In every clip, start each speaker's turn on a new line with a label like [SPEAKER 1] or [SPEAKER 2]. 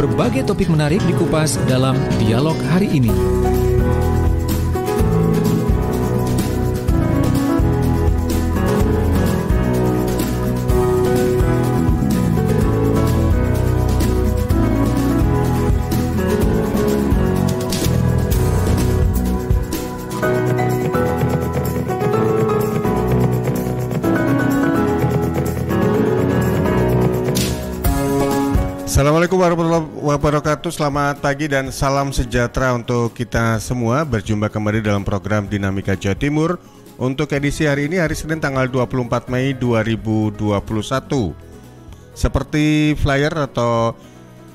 [SPEAKER 1] berbagai topik menarik dikupas dalam dialog hari ini.
[SPEAKER 2] Assalamualaikum warahmatullahi wabarakatuh. Selamat pagi dan salam sejahtera untuk kita semua. Berjumpa kembali dalam program Dinamika Jawa Timur untuk edisi hari ini, hari Senin tanggal 24 Mei 2021. Seperti flyer atau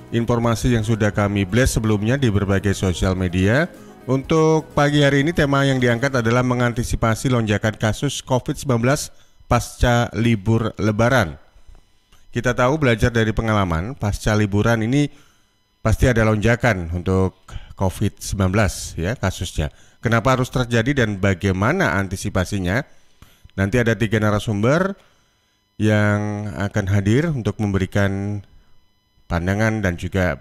[SPEAKER 2] informasi yang sudah kami blast sebelumnya di berbagai sosial media, untuk pagi hari ini tema yang diangkat adalah mengantisipasi lonjakan kasus COVID-19 pasca libur Lebaran. Kita tahu belajar dari pengalaman, pasca liburan ini pasti ada lonjakan untuk COVID-19 ya kasusnya. Kenapa harus terjadi dan bagaimana antisipasinya? Nanti ada 3 narasumber yang akan hadir untuk memberikan pandangan dan juga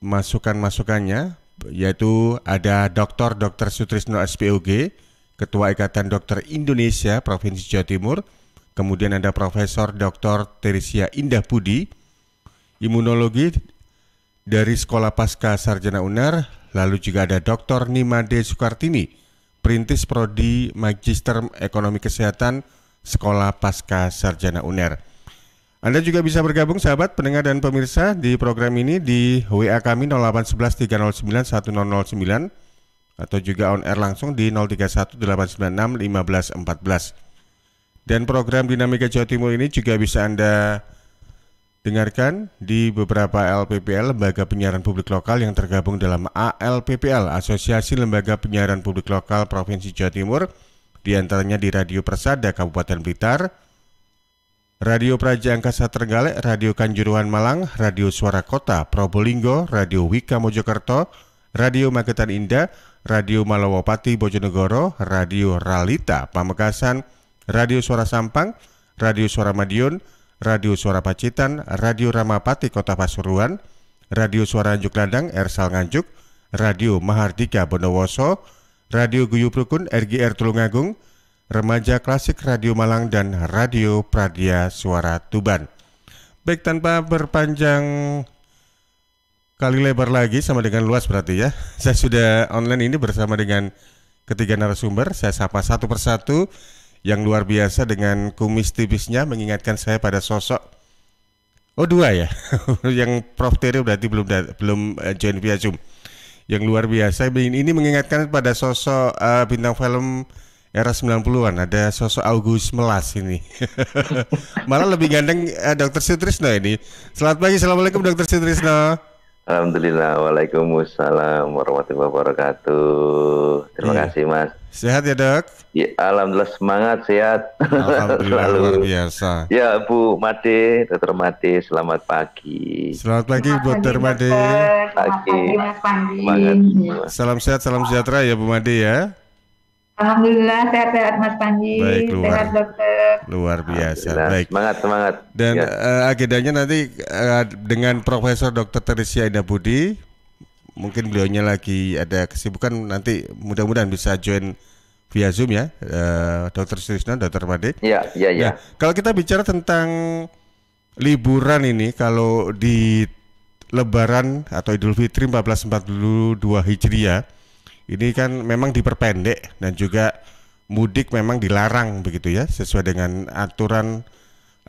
[SPEAKER 2] masukan-masukannya, yaitu ada Dr. Sutrisno SPOG, Ketua Ikatan Dokter Indonesia Provinsi Jawa Timur. Kemudian ada Profesor Dr. Teresia Indah Budi, imunologi dari Sekolah Pasca Sarjana UNER. Lalu juga ada Dr. Nimade Soekartini, Perintis Prodi Magister Ekonomi Kesehatan Sekolah Pasca Sarjana UNER. Anda juga bisa bergabung sahabat pendengar dan pemirsa di program ini di WA kami 0811 309 1009 atau juga on air langsung di 031 896 1514. Dan program Dinamika Jawa Timur ini juga bisa Anda dengarkan di beberapa LPPL, Lembaga Penyiaran Publik Lokal yang tergabung dalam ALPPL, Asosiasi Lembaga Penyiaran Publik Lokal Provinsi Jawa Timur, di antaranya di Radio Persada Kabupaten Blitar, Radio Praja Angkasa Trenggalek, Radio Kanjuruhan Malang, Radio Suara Kota Probolinggo, Radio Wika Mojokerto, Radio Magetan Indah, Radio Malawapati Bojonegoro, Radio Ralita Pamekasan, Radio Suara Sampang, Radio Suara Madiun, Radio Suara Pacitan, Radio Ramapati Kota Pasuruan, Radio Suara Anjuk Landang, Ersal Nganjuk, Radio Mahardika Bondowoso, Radio Guyup Rukun, RGR Tulungagung, Remaja Klasik Radio Malang, dan Radio Pradia Suara Tuban. Baik, tanpa berpanjang kali lebar lagi sama dengan luas berarti ya, saya sudah online ini bersama dengan ketiga narasumber. Saya sapa satu persatu. Yang luar biasa dengan kumis tipisnya mengingatkan saya pada sosok dua ya. Yang Prof Tere berarti belum join via Zoom. Yang luar biasa ini mengingatkan pada sosok bintang film era 90-an. Ada sosok August Melas ini. Malah lebih ganteng Dr. Sutrisno ini. Selamat pagi, Assalamualaikum Dr. Sutrisno.
[SPEAKER 3] Alhamdulillah, waalaikumsalam warahmatullahi wabarakatuh. Terima kasih Mas.
[SPEAKER 2] Sehat ya Dok?
[SPEAKER 3] Ya, alhamdulillah semangat, sehat.
[SPEAKER 2] Alhamdulillah luar biasa.
[SPEAKER 3] Ya Bu Made, Dr. Made, selamat pagi.
[SPEAKER 2] Selamat pagi Dr. Made.
[SPEAKER 3] Pagi
[SPEAKER 4] Mas Pandi.
[SPEAKER 3] Semangat.
[SPEAKER 2] Salam sehat, salam sejahtera ya Bu Made ya.
[SPEAKER 4] Alhamdulillah sehat-sehat Mas Panji.
[SPEAKER 2] Baik,
[SPEAKER 4] Sehat dokter.
[SPEAKER 2] Luar biasa. Baik.
[SPEAKER 3] Semangat.
[SPEAKER 2] Dan
[SPEAKER 3] ya.
[SPEAKER 2] Agendanya nanti dengan Profesor Dr. Teresia Indah Budi. Mungkin beliaunya lagi ada kesibukan, nanti mudah-mudahan bisa join via Zoom ya, Dr. Sutrisno, Dr. Made.
[SPEAKER 3] Iya.
[SPEAKER 2] Nah, kalau kita bicara tentang liburan ini, kalau di Lebaran atau Idul Fitri 1442 Hijriah, ini kan memang diperpendek dan juga mudik memang dilarang begitu ya, sesuai dengan aturan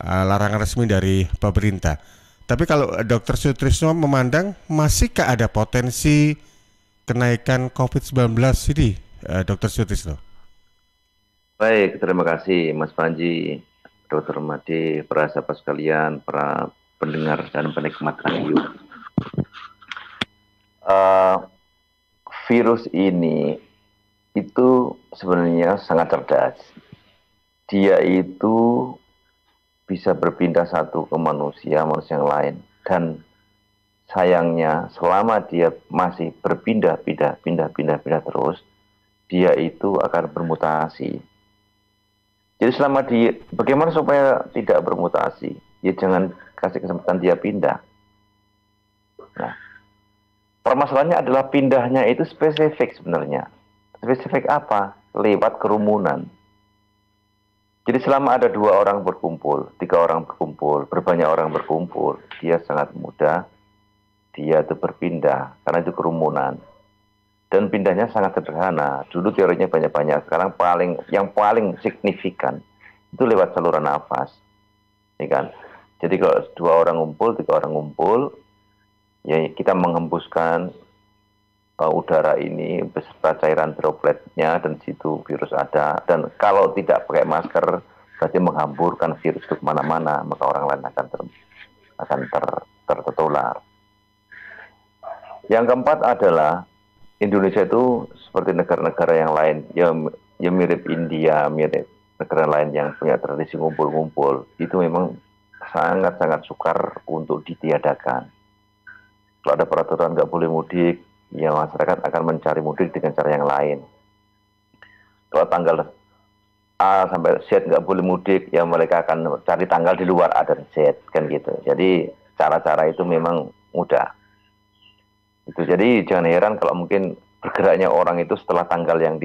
[SPEAKER 2] larangan resmi dari pemerintah. Tapi kalau Dr. Sutrisno memandang, masihkah ada potensi kenaikan COVID-19 ini, Dr. Sutrisno?
[SPEAKER 3] Baik, terima kasih Mas Panji, Dr. Made, para sahabat sekalian, para pendengar dan penikmat radio. Virus ini itu sebenarnya sangat cerdas. Dia itu bisa berpindah satu ke manusia yang lain, dan sayangnya selama dia masih berpindah-pindah terus, dia itu akan bermutasi. Jadi selama dia, bagaimana supaya tidak bermutasi? Ya jangan kasih kesempatan dia pindah. Nah, permasalahannya adalah pindahnya itu spesifik sebenarnya. Spesifik apa? Lewat kerumunan. Jadi selama ada 2 orang berkumpul, 3 orang berkumpul, berbanyak orang berkumpul, dia sangat mudah, dia itu berpindah, karena itu kerumunan. Dan pindahnya sangat sederhana. Dulu teorinya banyak-banyak, sekarang yang paling signifikan itu lewat saluran nafas. Ya kan? Jadi kalau 2 orang ngumpul, 3 orang ngumpul, ya kita menghembuskan udara ini beserta cairan dropletnya, dan situ virus ada. Dan kalau tidak pakai masker, berarti menghamburkan virus itu kemana-mana, maka orang lain akan tertular. Yang keempat adalah Indonesia itu seperti negara-negara yang lain, ya mirip India, mirip negara lain yang punya tradisi ngumpul-ngumpul, itu memang sangat-sangat sukar untuk ditiadakan. Kalau ada peraturan nggak boleh mudik, ya masyarakat akan mencari mudik dengan cara yang lain. Kalau tanggal A sampai Z nggak boleh mudik, ya mereka akan cari tanggal di luar A dan Z, kan gitu. Jadi cara-cara itu memang mudah. Itu jadi jangan heran kalau mungkin bergeraknya orang itu setelah tanggal yang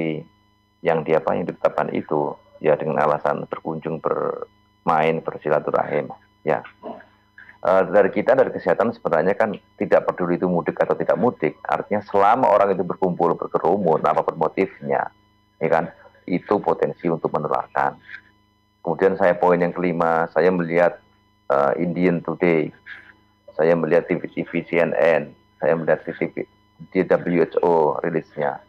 [SPEAKER 3] ditetapkan itu, ya dengan alasan berkunjung, bermain, bersilaturahim, ya. Dari kesehatan sebenarnya kan tidak peduli itu mudik atau tidak mudik. Artinya selama orang itu berkumpul, berkerumun, apapun motifnya, ya kan, itu potensi untuk menularkan. Kemudian poin yang kelima, saya melihat Indian Today, saya melihat TV CNN, saya melihat TV WHO rilisnya.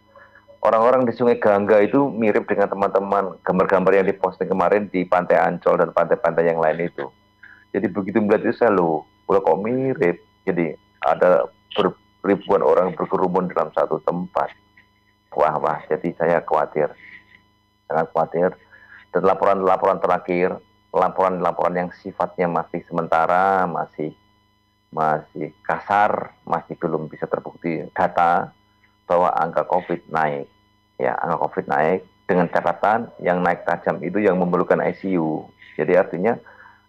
[SPEAKER 3] Orang-orang di Sungai Gangga itu mirip dengan teman-teman gambar-gambar yang diposting kemarin di Pantai Ancol dan pantai-pantai yang lain itu. Jadi begitu melihat itu saya kok mirip. Jadi ada ribuan orang berkerumun dalam satu tempat. Wah, jadi saya khawatir. Sangat khawatir. Dan laporan terakhir, laporan yang sifatnya masih sementara, masih kasar, masih belum bisa terbukti data bahwa angka COVID naik. Ya, angka COVID naik dengan catatan yang naik tajam itu yang memerlukan ICU. Jadi artinya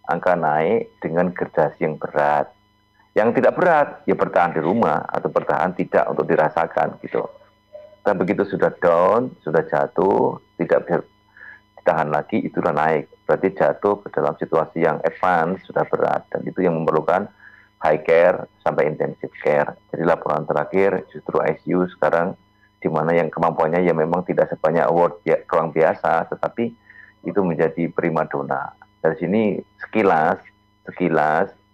[SPEAKER 3] angka naik dengan gradasi yang berat. Yang tidak berat, ya bertahan di rumah atau bertahan tidak untuk dirasakan gitu. Dan begitu sudah down, sudah jatuh, tidak bisa ditahan lagi, itu sudah naik. Berarti jatuh ke dalam situasi yang advance, sudah berat. Dan itu yang memerlukan high care sampai intensive care. Jadi laporan terakhir justru ICU sekarang, di mana yang kemampuannya ya memang tidak sebanyak ruang biasa, tetapi itu menjadi primadona. Dari sini sekilas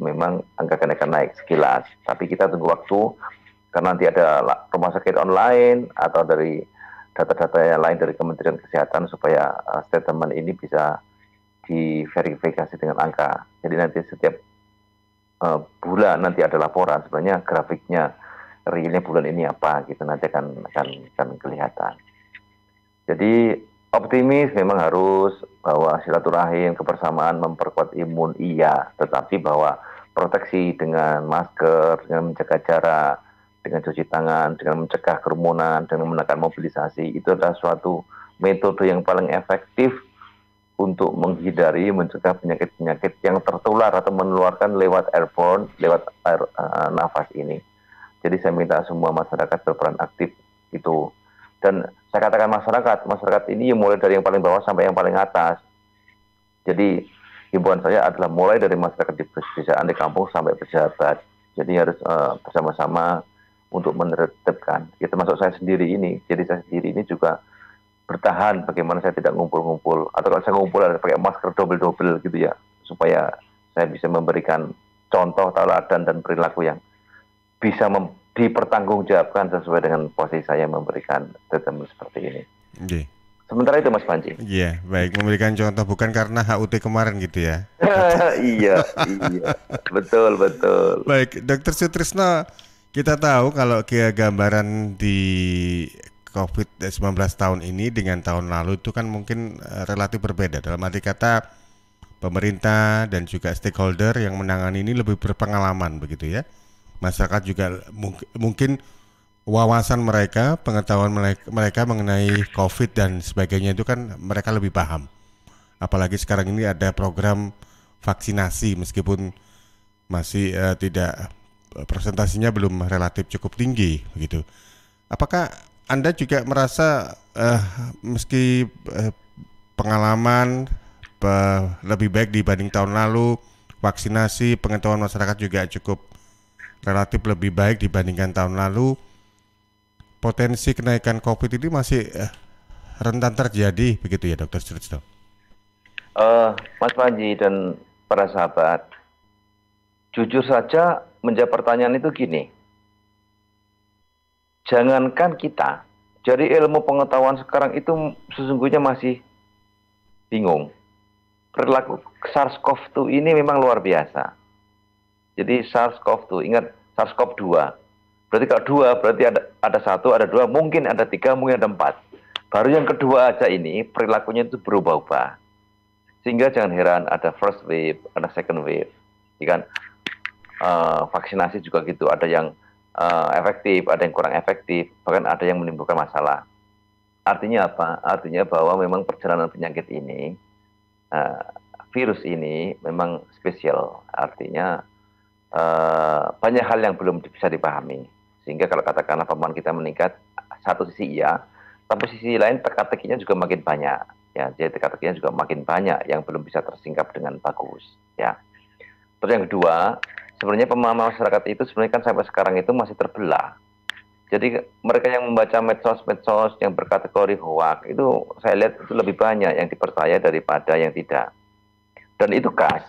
[SPEAKER 3] memang angka kenaikan naik sekilas. Tapi kita tunggu waktu, karena nanti ada rumah sakit online atau dari data-data yang lain dari Kementerian Kesehatan supaya statement ini bisa diverifikasi dengan angka. Jadi nanti setiap bulan nanti ada laporan sebenarnya grafiknya realnya bulan ini apa gitu, nanti akan kelihatan. Jadi optimis memang harus, bahwa silaturahim, kebersamaan, memperkuat imun, iya. Tetapi bahwa proteksi dengan masker, dengan menjaga jarak, dengan cuci tangan, dengan mencegah kerumunan, dengan menekan mobilisasi, itu adalah suatu metode yang paling efektif untuk menghindari, mencegah penyakit-penyakit yang tertular atau menularkan lewat airborne, lewat nafas ini. Jadi saya minta semua masyarakat berperan aktif itu. Dan saya katakan masyarakat ini mulai dari yang paling bawah sampai yang paling atas. Jadi himbauan saya adalah mulai dari masyarakat di pedesaan, di kampung sampai pejabat. Jadi harus bersama-sama untuk menertibkan. Ya termasuk saya sendiri ini. Jadi saya sendiri ini juga bertahan bagaimana saya tidak ngumpul-ngumpul. Atau kalau saya ngumpul harus pakai masker double-double gitu ya. Supaya saya bisa memberikan contoh, tauladan dan perilaku yang bisa dipertanggungjawabkan sesuai dengan posisi saya memberikan statement seperti ini.
[SPEAKER 2] Okay.
[SPEAKER 3] Sementara itu Mas Panji.
[SPEAKER 2] Iya, baik, memberikan contoh bukan karena HUT kemarin gitu ya.
[SPEAKER 3] Iya, betul.
[SPEAKER 2] Baik, Dr. Sutrisno, kita tahu kalau gambaran di COVID-19 tahun ini dengan tahun lalu itu kan mungkin relatif berbeda. Dalam arti kata pemerintah dan juga stakeholder yang menangani ini lebih berpengalaman begitu ya. Masyarakat juga mungkin wawasan mereka, pengetahuan mereka mengenai COVID dan sebagainya itu kan mereka lebih paham. Apalagi sekarang ini ada program vaksinasi meskipun masih tidak presentasinya belum relatif cukup tinggi begitu. Apakah Anda juga merasa meski pengalaman lebih baik dibanding tahun lalu, vaksinasi, pengetahuan masyarakat juga cukup relatif lebih baik dibandingkan tahun lalu, potensi kenaikan COVID ini masih rentan terjadi begitu ya Dr. Sutrisno?
[SPEAKER 3] Mas Panji dan para sahabat, jujur saja menjawab pertanyaan itu gini, jangankan kita, jadi ilmu pengetahuan sekarang itu sesungguhnya masih bingung. Perilaku SARS-CoV-2 ini memang luar biasa. Jadi SARS-CoV-2, ingat SARS-CoV-2. Berarti kalau 2, berarti ada 1, ada 2, mungkin ada 3, mungkin ada 4. Baru yang kedua aja ini perilakunya itu berubah-ubah. Sehingga jangan heran ada first wave, ada second wave. Kan? Vaksinasi juga gitu, ada yang efektif, ada yang kurang efektif, bahkan ada yang menimbulkan masalah. Artinya apa? Artinya bahwa memang perjalanan penyakit ini, virus ini memang spesial. Artinya banyak hal yang belum bisa dipahami. Sehingga kalau katakanlah pemahaman kita meningkat, satu sisi iya, tapi sisi lain teka-tekinya juga makin banyak. Ya, jadi teka-tekinya juga makin banyak yang belum bisa tersingkap dengan bagus. Ya. Terus yang kedua, sebenarnya pemahaman masyarakat itu sebenarnya kan sampai sekarang itu masih terbelah. Jadi mereka yang membaca medsos-medsos yang berkategori hoax itu saya lihat itu lebih banyak yang dipercaya daripada yang tidak. Dan itu kas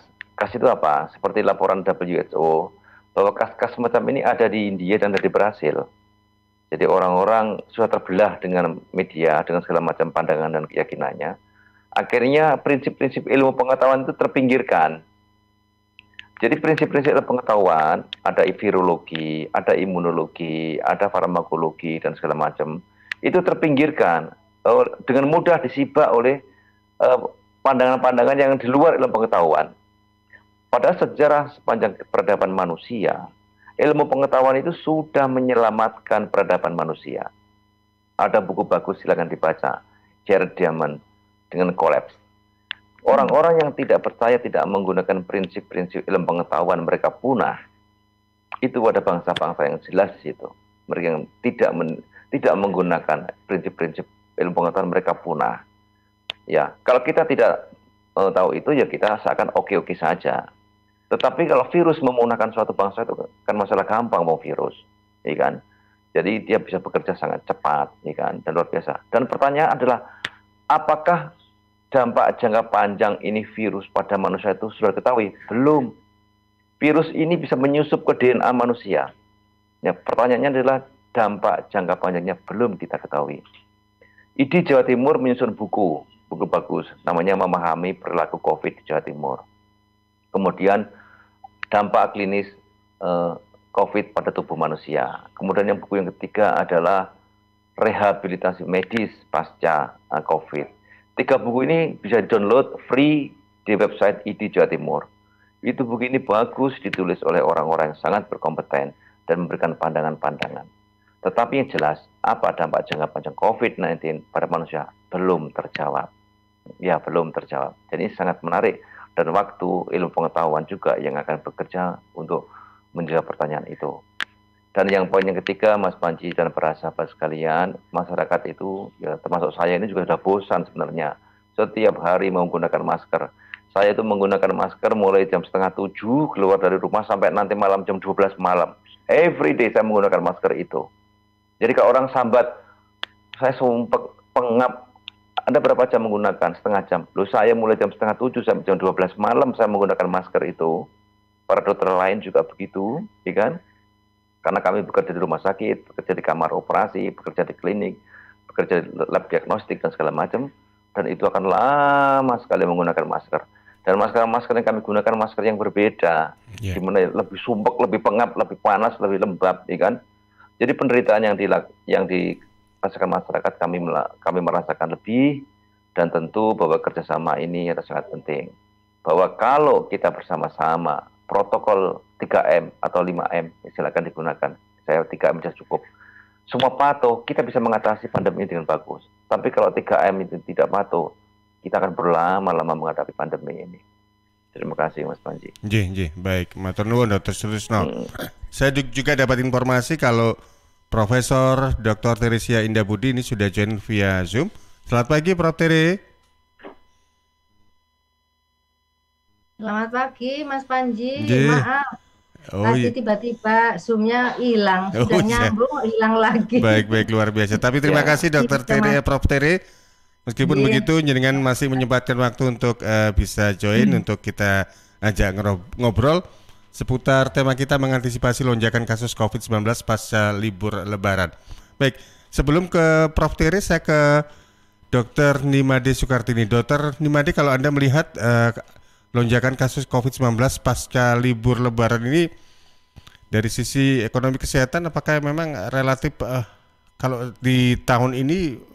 [SPEAKER 3] itu apa? Seperti laporan WHO bahwa kas semacam ini ada di India dan ada di Brasil. Jadi orang-orang sudah terbelah dengan media, dengan segala macam pandangan dan keyakinannya. Akhirnya prinsip-prinsip ilmu pengetahuan itu terpinggirkan. Jadi prinsip-prinsip pengetahuan, ada virologi, ada imunologi, ada farmakologi, dan segala macam, itu terpinggirkan. Dengan mudah disibak oleh pandangan-pandangan yang di luar ilmu pengetahuan. Pada sejarah sepanjang peradaban manusia, ilmu pengetahuan itu sudah menyelamatkan peradaban manusia. Ada buku bagus, silakan dibaca. Jared Diamond dengan Collapse. Orang-orang yang tidak percaya, tidak menggunakan prinsip-prinsip ilmu pengetahuan, mereka punah. Itu ada bangsa-bangsa yang jelas di situ. Mereka yang tidak menggunakan prinsip-prinsip ilmu pengetahuan, mereka punah. Ya, kalau kita tidak tahu itu, ya kita seakan oke-oke saja. Tetapi kalau virus memunahkan suatu bangsa itu kan masalah gampang mau virus, ya kan? Jadi dia bisa bekerja sangat cepat, ya kan? Dan luar biasa. Dan pertanyaan adalah, apakah dampak jangka panjang ini virus pada manusia itu sudah diketahui? Belum. Virus ini bisa menyusup ke DNA manusia. Ya, pertanyaannya adalah dampak jangka panjangnya belum kita ketahui. ID Jawa Timur menyusun buku bagus, namanya Memahami Perilaku COVID di Jawa Timur. Kemudian dampak klinis COVID pada tubuh manusia. Kemudian yang buku yang ketiga adalah rehabilitasi medis pasca COVID. 3 buku ini bisa di-download free di website ID Jawa Timur. Itu buku ini bagus, ditulis oleh orang-orang yang sangat berkompeten dan memberikan pandangan-pandangan. Tetapi yang jelas, apa dampak jangka panjang COVID-19 pada manusia belum terjawab. Ya, belum terjawab. Jadi ini sangat menarik. Dan waktu ilmu pengetahuan juga yang akan bekerja untuk menjawab pertanyaan itu. Dan yang poin yang ketiga, Mas Panji dan para sahabat sekalian, masyarakat itu, ya termasuk saya ini juga sudah bosan sebenarnya. Setiap hari menggunakan masker. Saya itu menggunakan masker mulai jam 6:30 keluar dari rumah sampai nanti malam jam 12 malam. Every day saya menggunakan masker itu. Jadi kalau orang sambat, saya sumpah pengap, Anda berapa jam menggunakan? Setengah jam. Loh, saya mulai jam 6:30 sampai jam 12 malam saya menggunakan masker itu. Para dokter lain juga begitu, ya kan? Karena kami bekerja di rumah sakit, bekerja di kamar operasi, bekerja di klinik, bekerja di lab diagnostik dan segala macam. Dan itu akan lama sekali menggunakan masker. Dan masker yang kami gunakan masker yang berbeda. Yeah. Dimana lebih sumpek, lebih pengap, lebih panas, lebih lembab, ya kan? Jadi penderitaan yang dirasakan masyarakat kami merasakan lebih. Dan tentu bahwa kerjasama ini adalah sangat penting. Bahwa kalau kita bersama-sama, protokol 3M atau 5M, silakan digunakan. Saya 3M saja cukup. Semua patuh, kita bisa mengatasi pandemi ini dengan bagus. Tapi kalau 3M itu tidak patuh, kita akan berlama-lama menghadapi pandemi ini. Terima kasih Mas Panji.
[SPEAKER 2] Nggih, baik. Matur nuwun Dr. Sutrisno.
[SPEAKER 3] Hmm.
[SPEAKER 2] Saya juga dapat informasi kalau Profesor Dr. Teresia Indah Budi ini sudah join via Zoom. Selamat pagi Prof. Tere.
[SPEAKER 5] Selamat pagi Mas Panji.
[SPEAKER 2] Nggih.
[SPEAKER 5] Maaf, tadi tiba-tiba Zoom-nya hilang, sudah nyambung hilang lagi.
[SPEAKER 2] Baik, luar biasa. Tapi terima kasih Dr. Tere, Prof. Tere. Meskipun begitu, jenengan masih menyempatkan waktu untuk bisa join untuk kita ajak ngobrol seputar tema kita mengantisipasi lonjakan kasus COVID-19 pasca libur Lebaran. Baik, sebelum ke Prof. Tere, saya ke Dr. Nimade Soekartini. Dr. Nimade, kalau Anda melihat lonjakan kasus COVID-19 pasca libur Lebaran ini dari sisi ekonomi kesehatan, apakah memang relatif kalau di tahun ini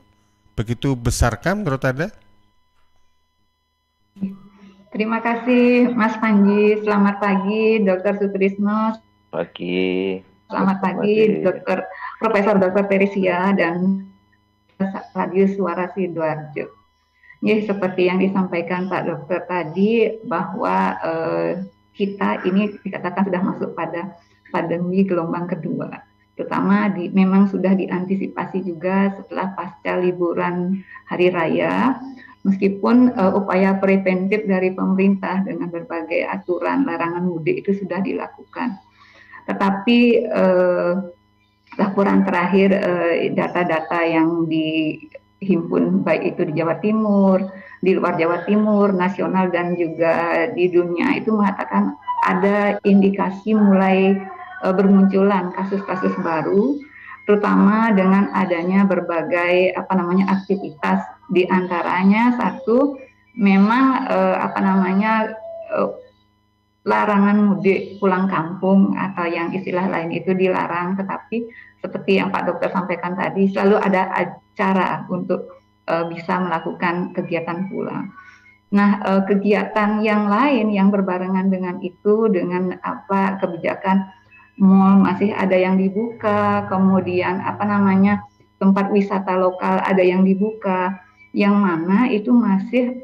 [SPEAKER 2] begitu besarkah menurut Anda?
[SPEAKER 4] Terima kasih Mas Panji. Selamat pagi Dr. Sutrisno.
[SPEAKER 3] Pagi.
[SPEAKER 4] Selamat pagi Dr. Profesor Dr. Teresia dan Radio Suara Sidoarjo. Ya, seperti yang disampaikan Pak Dokter tadi bahwa kita ini dikatakan sudah masuk pada pandemi gelombang kedua. Terutama memang sudah diantisipasi juga setelah pasca liburan hari raya. Meskipun upaya preventif dari pemerintah dengan berbagai aturan larangan mudik itu sudah dilakukan. Tetapi laporan terakhir data-data yang dihimpun baik itu di Jawa Timur, di luar Jawa Timur, nasional dan juga di dunia itu mengatakan ada indikasi mulai bermunculan kasus-kasus baru, terutama dengan adanya berbagai aktivitas. Di antaranya satu memang larangan mudik pulang kampung atau yang istilah lain itu dilarang, tetapi seperti yang Pak Dokter sampaikan tadi selalu ada acara untuk bisa melakukan kegiatan pulang. Nah, kegiatan yang lain yang berbarengan dengan itu, dengan kebijakan mal masih ada yang dibuka, kemudian tempat wisata lokal ada yang dibuka, yang mana itu masih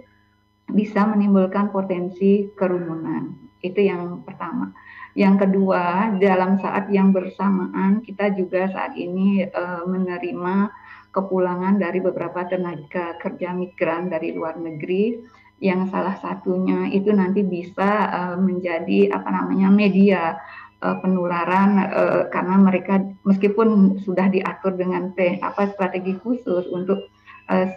[SPEAKER 4] bisa menimbulkan potensi kerumunan. Itu yang pertama. Yang kedua, dalam saat yang bersamaan kita juga saat ini menerima kepulangan dari beberapa tenaga kerja migran dari luar negeri, yang salah satunya itu nanti bisa menjadi media penularan karena mereka meskipun sudah diatur dengan strategi khusus untuk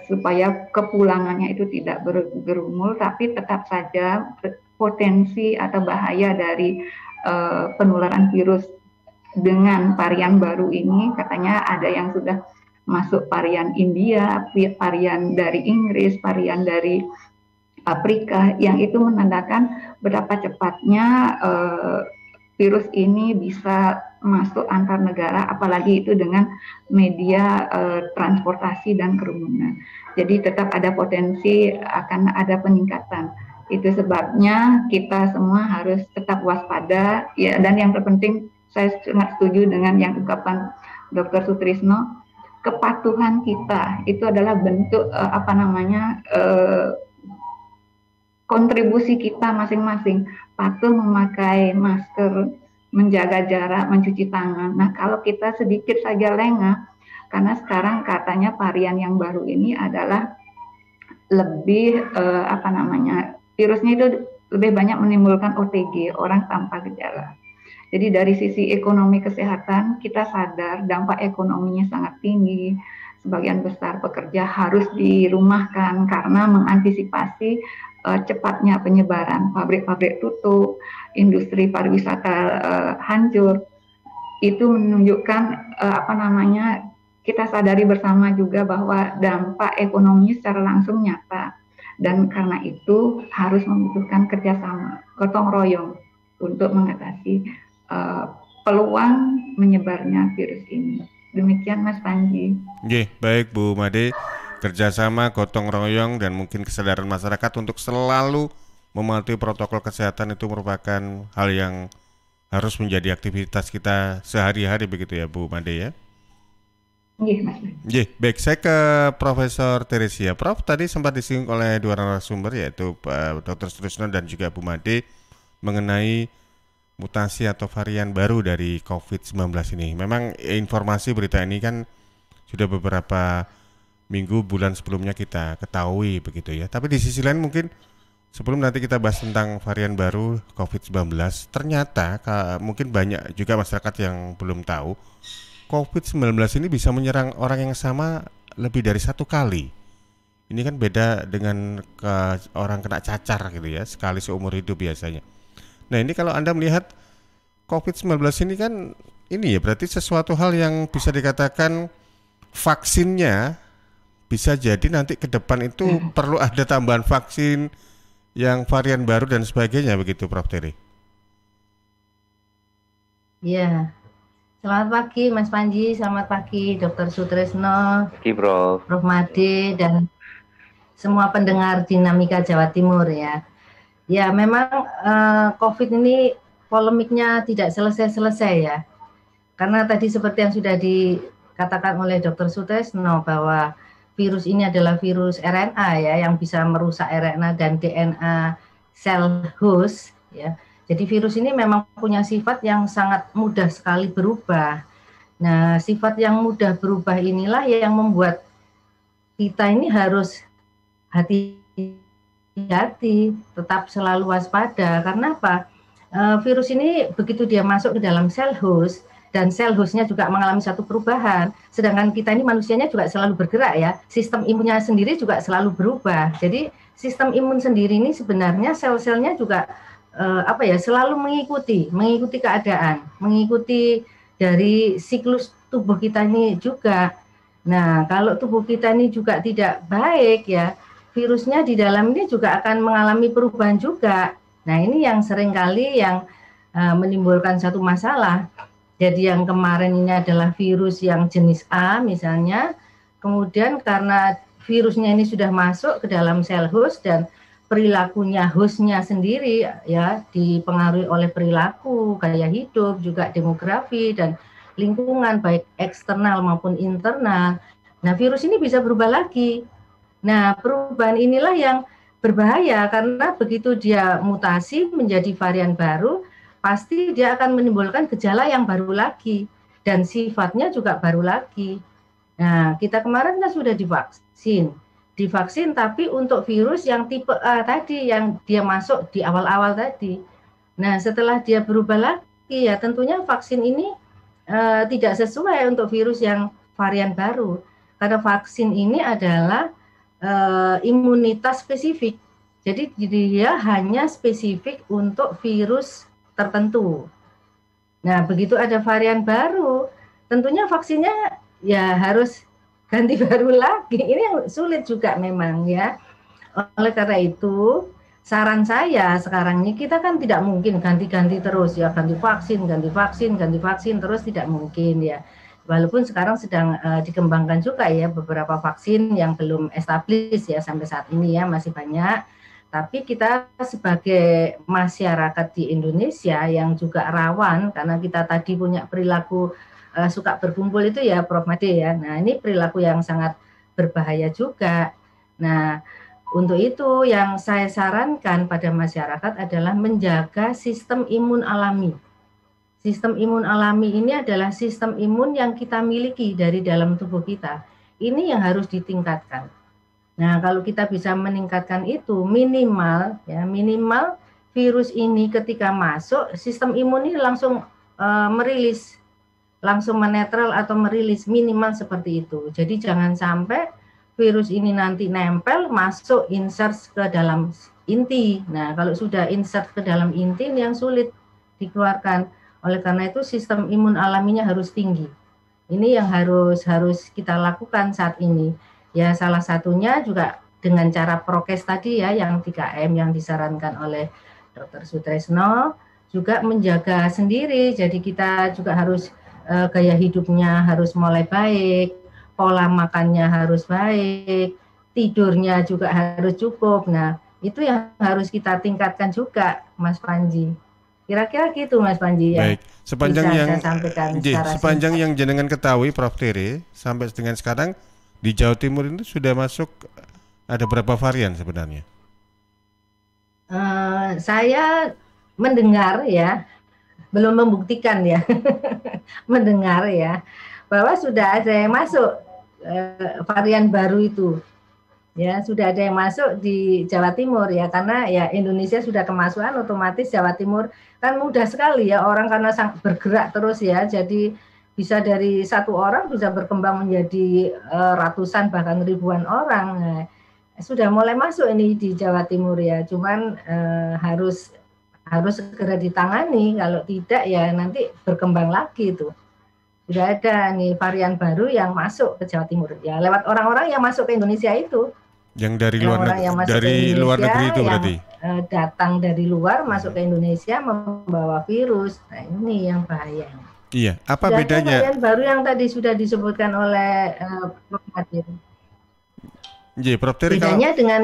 [SPEAKER 4] supaya kepulangannya itu tidak bergerumul, tapi tetap saja potensi atau bahaya dari penularan virus dengan varian baru ini. Katanya ada yang sudah masuk varian India, varian dari Inggris, varian dari Afrika, yang itu menandakan betapa cepatnya virus ini bisa masuk antar negara, apalagi itu dengan media transportasi dan kerumunan. Jadi tetap ada potensi akan ada peningkatan. Itu sebabnya kita semua harus tetap waspada. Ya, dan yang terpenting saya sangat setuju dengan yang ungkapan Dr. Sutrisno, kepatuhan kita itu adalah bentuk kontribusi kita masing-masing. Patuh memakai masker, menjaga jarak, mencuci tangan. Nah, kalau kita sedikit saja lengah, karena sekarang katanya varian yang baru ini adalah lebih virusnya itu lebih banyak menimbulkan OTG, orang tanpa gejala. Jadi dari sisi ekonomi kesehatan kita sadar dampak ekonominya sangat tinggi. Sebagian besar pekerja harus dirumahkan karena mengantisipasi cepatnya penyebaran. Pabrik-pabrik tutup, industri pariwisata hancur. Itu menunjukkan kita sadari bersama juga bahwa dampak ekonomi secara langsung nyata, dan karena itu harus membutuhkan kerjasama, gotong royong untuk mengatasi peluang menyebarnya virus ini. Demikian Mas Panji.
[SPEAKER 2] Oke, baik Bu Made, kerjasama, gotong royong, dan mungkin kesadaran masyarakat untuk selalu mematuhi protokol kesehatan itu merupakan hal yang harus menjadi aktivitas kita sehari-hari begitu ya Bu Made ya? Baik, saya ke Profesor Teresia. Prof, tadi sempat disinggung oleh dua narasumber yaitu Dr. Sutrisno dan juga Bu Made mengenai mutasi atau varian baru dari COVID-19 ini. Memang informasi berita ini kan sudah beberapa minggu, bulan sebelumnya kita ketahui begitu ya. Tapi di sisi lain mungkin sebelum nanti kita bahas tentang varian baru COVID-19, ternyata mungkin banyak juga masyarakat yang belum tahu COVID-19 ini bisa menyerang orang yang sama lebih dari satu kali. Ini kan beda dengan orang kena cacar gitu ya, sekali seumur hidup biasanya. Nah ini kalau Anda melihat COVID-19 ini kan ini ya berarti sesuatu hal yang bisa dikatakan vaksinnya bisa jadi nanti ke depan itu perlu ada tambahan vaksin yang varian baru dan sebagainya begitu Prof. Teri.
[SPEAKER 5] Iya. Selamat pagi Mas Panji, selamat pagi Dr. Sutrisno, Prof. Made, dan semua pendengar Dinamika Jawa Timur ya. Ya memang COVID ini polemiknya tidak selesai-selesai ya. Karena tadi seperti yang sudah dikatakan oleh Dr. Sutrisno bahwa virus ini adalah virus RNA ya yang bisa merusak RNA dan DNA sel host ya. Jadi virus ini memang punya sifat yang sangat mudah sekali berubah. Nah, sifat yang mudah berubah inilah yang membuat kita ini harus hati-hati, tetap selalu waspada. Karena apa? Virus ini begitu dia masuk ke dalam sel host, dan sel hostnya juga mengalami satu perubahan. Sedangkan kita ini manusianya juga selalu bergerak ya. Sistem imunnya sendiri juga selalu berubah. Jadi sistem imun sendiri ini sebenarnya sel-selnya juga selalu mengikuti keadaan, mengikuti dari siklus tubuh kita ini juga. Nah, kalau tubuh kita ini juga tidak baik ya, virusnya di dalam ini juga akan mengalami perubahan juga. Nah, ini yang seringkali yang menimbulkan satu masalah. Jadi yang kemarin ini adalah virus yang jenis A misalnya, kemudian karena virusnya ini sudah masuk ke dalam sel host dan perilakunya hostnya sendiri ya dipengaruhi oleh perilaku, gaya hidup, juga demografi dan lingkungan baik eksternal maupun internal. Nah, virus ini bisa berubah lagi. Nah, perubahan inilah yang berbahaya karena begitu dia mutasi menjadi varian baru, pasti dia akan menimbulkan gejala yang baru lagi dan sifatnya juga baru lagi. Nah, kita kemarin kan sudah divaksin tapi untuk virus yang tipe A tadi yang dia masuk di awal-awal tadi. Nah, setelah dia berubah lagi ya tentunya vaksin ini tidak sesuai untuk virus yang varian baru. Karena vaksin ini adalah imunitas spesifik. Jadi dia hanya spesifik untuk virus tertentu. Nah, begitu ada varian baru, tentunya vaksinnya ya harus ganti baru lagi. Ini yang sulit juga memang ya. Oleh karena itu, saran saya sekarang ini kita kan tidak mungkin ganti-ganti terus ya, ganti vaksin terus tidak mungkin ya. Walaupun sekarang sedang dikembangkan juga ya beberapa vaksin yang belum established ya sampai saat ini ya masih banyak. Tapi kita sebagai masyarakat di Indonesia yang juga rawan karena kita tadi punya perilaku suka berkumpul itu ya Prof. Made ya. Nah ini perilaku yang sangat berbahaya juga. Nah untuk itu yang saya sarankan pada masyarakat adalah menjaga sistem imun alami. Sistem imun alami ini adalah sistem imun yang kita miliki dari dalam tubuh kita. Ini yang harus ditingkatkan. Nah kalau kita bisa meningkatkan itu minimal virus ini ketika masuk sistem imun ini langsung merilis, langsung menetral atau merilis minimal seperti itu. Jadi jangan sampai virus ini nanti nempel masuk insert ke dalam inti. Nah kalau sudah insert ke dalam inti ini yang sulit dikeluarkan. Oleh karena itu sistem imun alaminya harus tinggi. Ini yang harus kita lakukan saat ini. Ya salah satunya juga dengan cara prokes tadi ya yang 3M yang disarankan oleh Dr. Sutrisno, juga menjaga sendiri. Jadi kita juga harus gaya hidupnya harus mulai baik, pola makannya harus baik, tidurnya juga harus cukup. Nah, itu yang harus kita tingkatkan juga, Mas Panji. Kira-kira gitu Mas Panji ya.
[SPEAKER 2] Baik, sepanjang
[SPEAKER 5] Bisa
[SPEAKER 2] yang
[SPEAKER 5] saya sampaikan secara
[SPEAKER 2] sepanjang
[SPEAKER 5] singkat.
[SPEAKER 2] yang jenengan ketahui Prof Tere sampai dengan sekarang di Jawa Timur itu sudah masuk ada berapa varian sebenarnya?
[SPEAKER 5] Saya mendengar ya, belum membuktikan ya, mendengar ya, bahwa sudah ada yang masuk varian baru itu. Ya, sudah ada yang masuk di Jawa Timur ya, karena ya Indonesia sudah kemasukan, otomatis Jawa Timur kan mudah sekali ya, orang karena bergerak terus ya, jadi bisa dari satu orang bisa berkembang menjadi ratusan bahkan ribuan orang. Nah, sudah mulai masuk ini di Jawa Timur ya, cuman harus segera ditangani, kalau tidak ya nanti berkembang lagi itu. Sudah ada nih varian baru yang masuk ke Jawa Timur ya, lewat orang-orang yang masuk ke Indonesia itu.
[SPEAKER 2] Yang dari
[SPEAKER 5] Orang-orang yang masuk ke
[SPEAKER 2] luar
[SPEAKER 5] Indonesia,
[SPEAKER 2] negeri itu
[SPEAKER 5] yang
[SPEAKER 2] berarti?
[SPEAKER 5] datang dari luar masuk ke Indonesia membawa virus. Nah, ini yang bahaya.
[SPEAKER 2] Iya, apa
[SPEAKER 5] Sudah ada
[SPEAKER 2] bedanya?
[SPEAKER 5] varian baru yang tadi sudah disebutkan oleh Prof. Nadir.
[SPEAKER 2] Iya, Prof Tere kalau
[SPEAKER 5] Bedanya dengan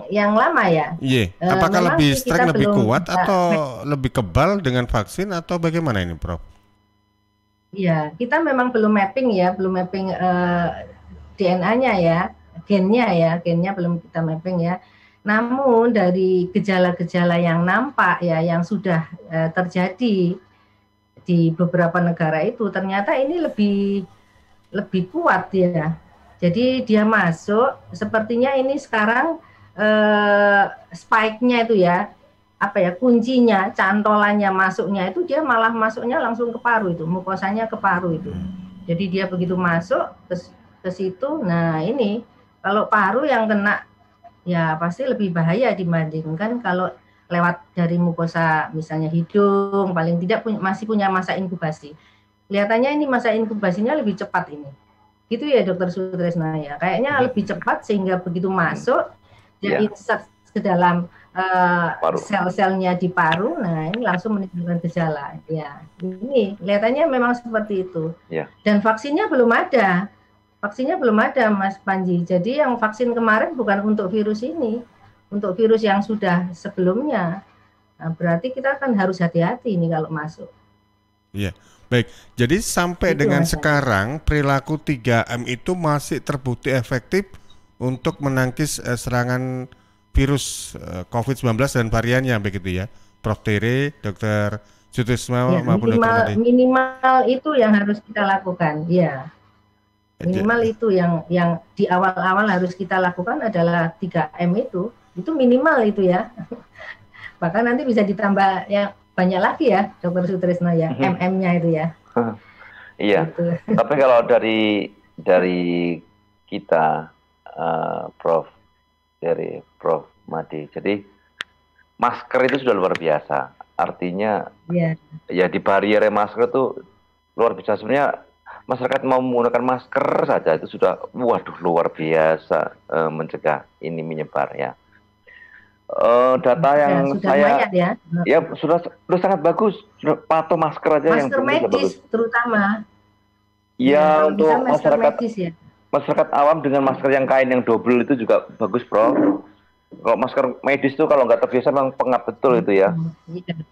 [SPEAKER 5] yang lama ya.
[SPEAKER 2] iya, apakah
[SPEAKER 5] Memang
[SPEAKER 2] lebih
[SPEAKER 5] sih kita
[SPEAKER 2] strength, lebih
[SPEAKER 5] belum
[SPEAKER 2] kuat
[SPEAKER 5] bisa.
[SPEAKER 2] atau lebih kebal dengan vaksin atau bagaimana ini, Prof?
[SPEAKER 5] Ya, kita memang belum mapping ya, belum mapping DNA-nya ya, gennya belum kita mapping ya. Namun dari gejala-gejala yang nampak ya, yang sudah terjadi di beberapa negara itu, ternyata ini lebih kuat ya. Jadi dia masuk, sepertinya ini sekarang spike-nya itu ya, apa ya, kuncinya, cantolannya masuknya itu dia malah masuknya langsung ke paru itu, mukosanya ke paru itu. Jadi dia begitu masuk ke situ, nah ini kalau paru yang kena ya pasti lebih bahaya dibandingkan kalau lewat dari mukosa misalnya hidung, paling tidak masih punya masa inkubasi. Kelihatannya ini masa inkubasinya lebih cepat ini. Gitu ya Dokter Sutresna ya. Kayaknya lebih cepat sehingga begitu masuk dia insert ke dalam sel-selnya di paru, nah ini langsung menimbulkan gejala. Ya, ini kelihatannya memang seperti itu.
[SPEAKER 3] Ya.
[SPEAKER 5] Dan vaksinnya belum ada. Vaksinnya belum ada, Mas Panji. Jadi yang vaksin kemarin bukan untuk virus ini, untuk virus yang sudah sebelumnya. Nah, berarti kita kan harus hati-hati ini kalau masuk.
[SPEAKER 2] Iya, baik. Jadi sampai
[SPEAKER 5] Itu,
[SPEAKER 2] dengan
[SPEAKER 5] Mas.
[SPEAKER 2] sekarang perilaku 3M itu masih terbukti efektif untuk menangkis serangan virus COVID-19 dan variannya begitu ya, Prof Tere, Dr. Sutrisno
[SPEAKER 5] Ya,
[SPEAKER 2] maupun Dr. Nadir.
[SPEAKER 5] minimal itu yang harus kita lakukan, ya. Minimal itu yang di awal-awal harus kita lakukan adalah 3M itu minimal itu ya. Bahkan nanti bisa ditambah yang banyak lagi ya, Dr. Sutrisno ya, MM-nya itu ya.
[SPEAKER 3] Iya. Gitu. Tapi kalau dari kita, Prof, dari Prof Madi, jadi masker itu sudah luar biasa. Artinya, ya di barrier masker itu luar biasa. Sebenarnya masyarakat mau menggunakan masker saja itu sudah, waduh, luar biasa mencegah ini menyebar ya. Data yang saya ya sudah sangat bagus, sudah patuh masker aja,
[SPEAKER 5] masker yang medis terutama
[SPEAKER 3] ya, untuk masyarakat medis, ya. Masyarakat awam dengan masker yang kain yang double itu juga bagus, Bro. Kalau masker medis tuh kalau nggak terbiasa memang pengap betul itu ya.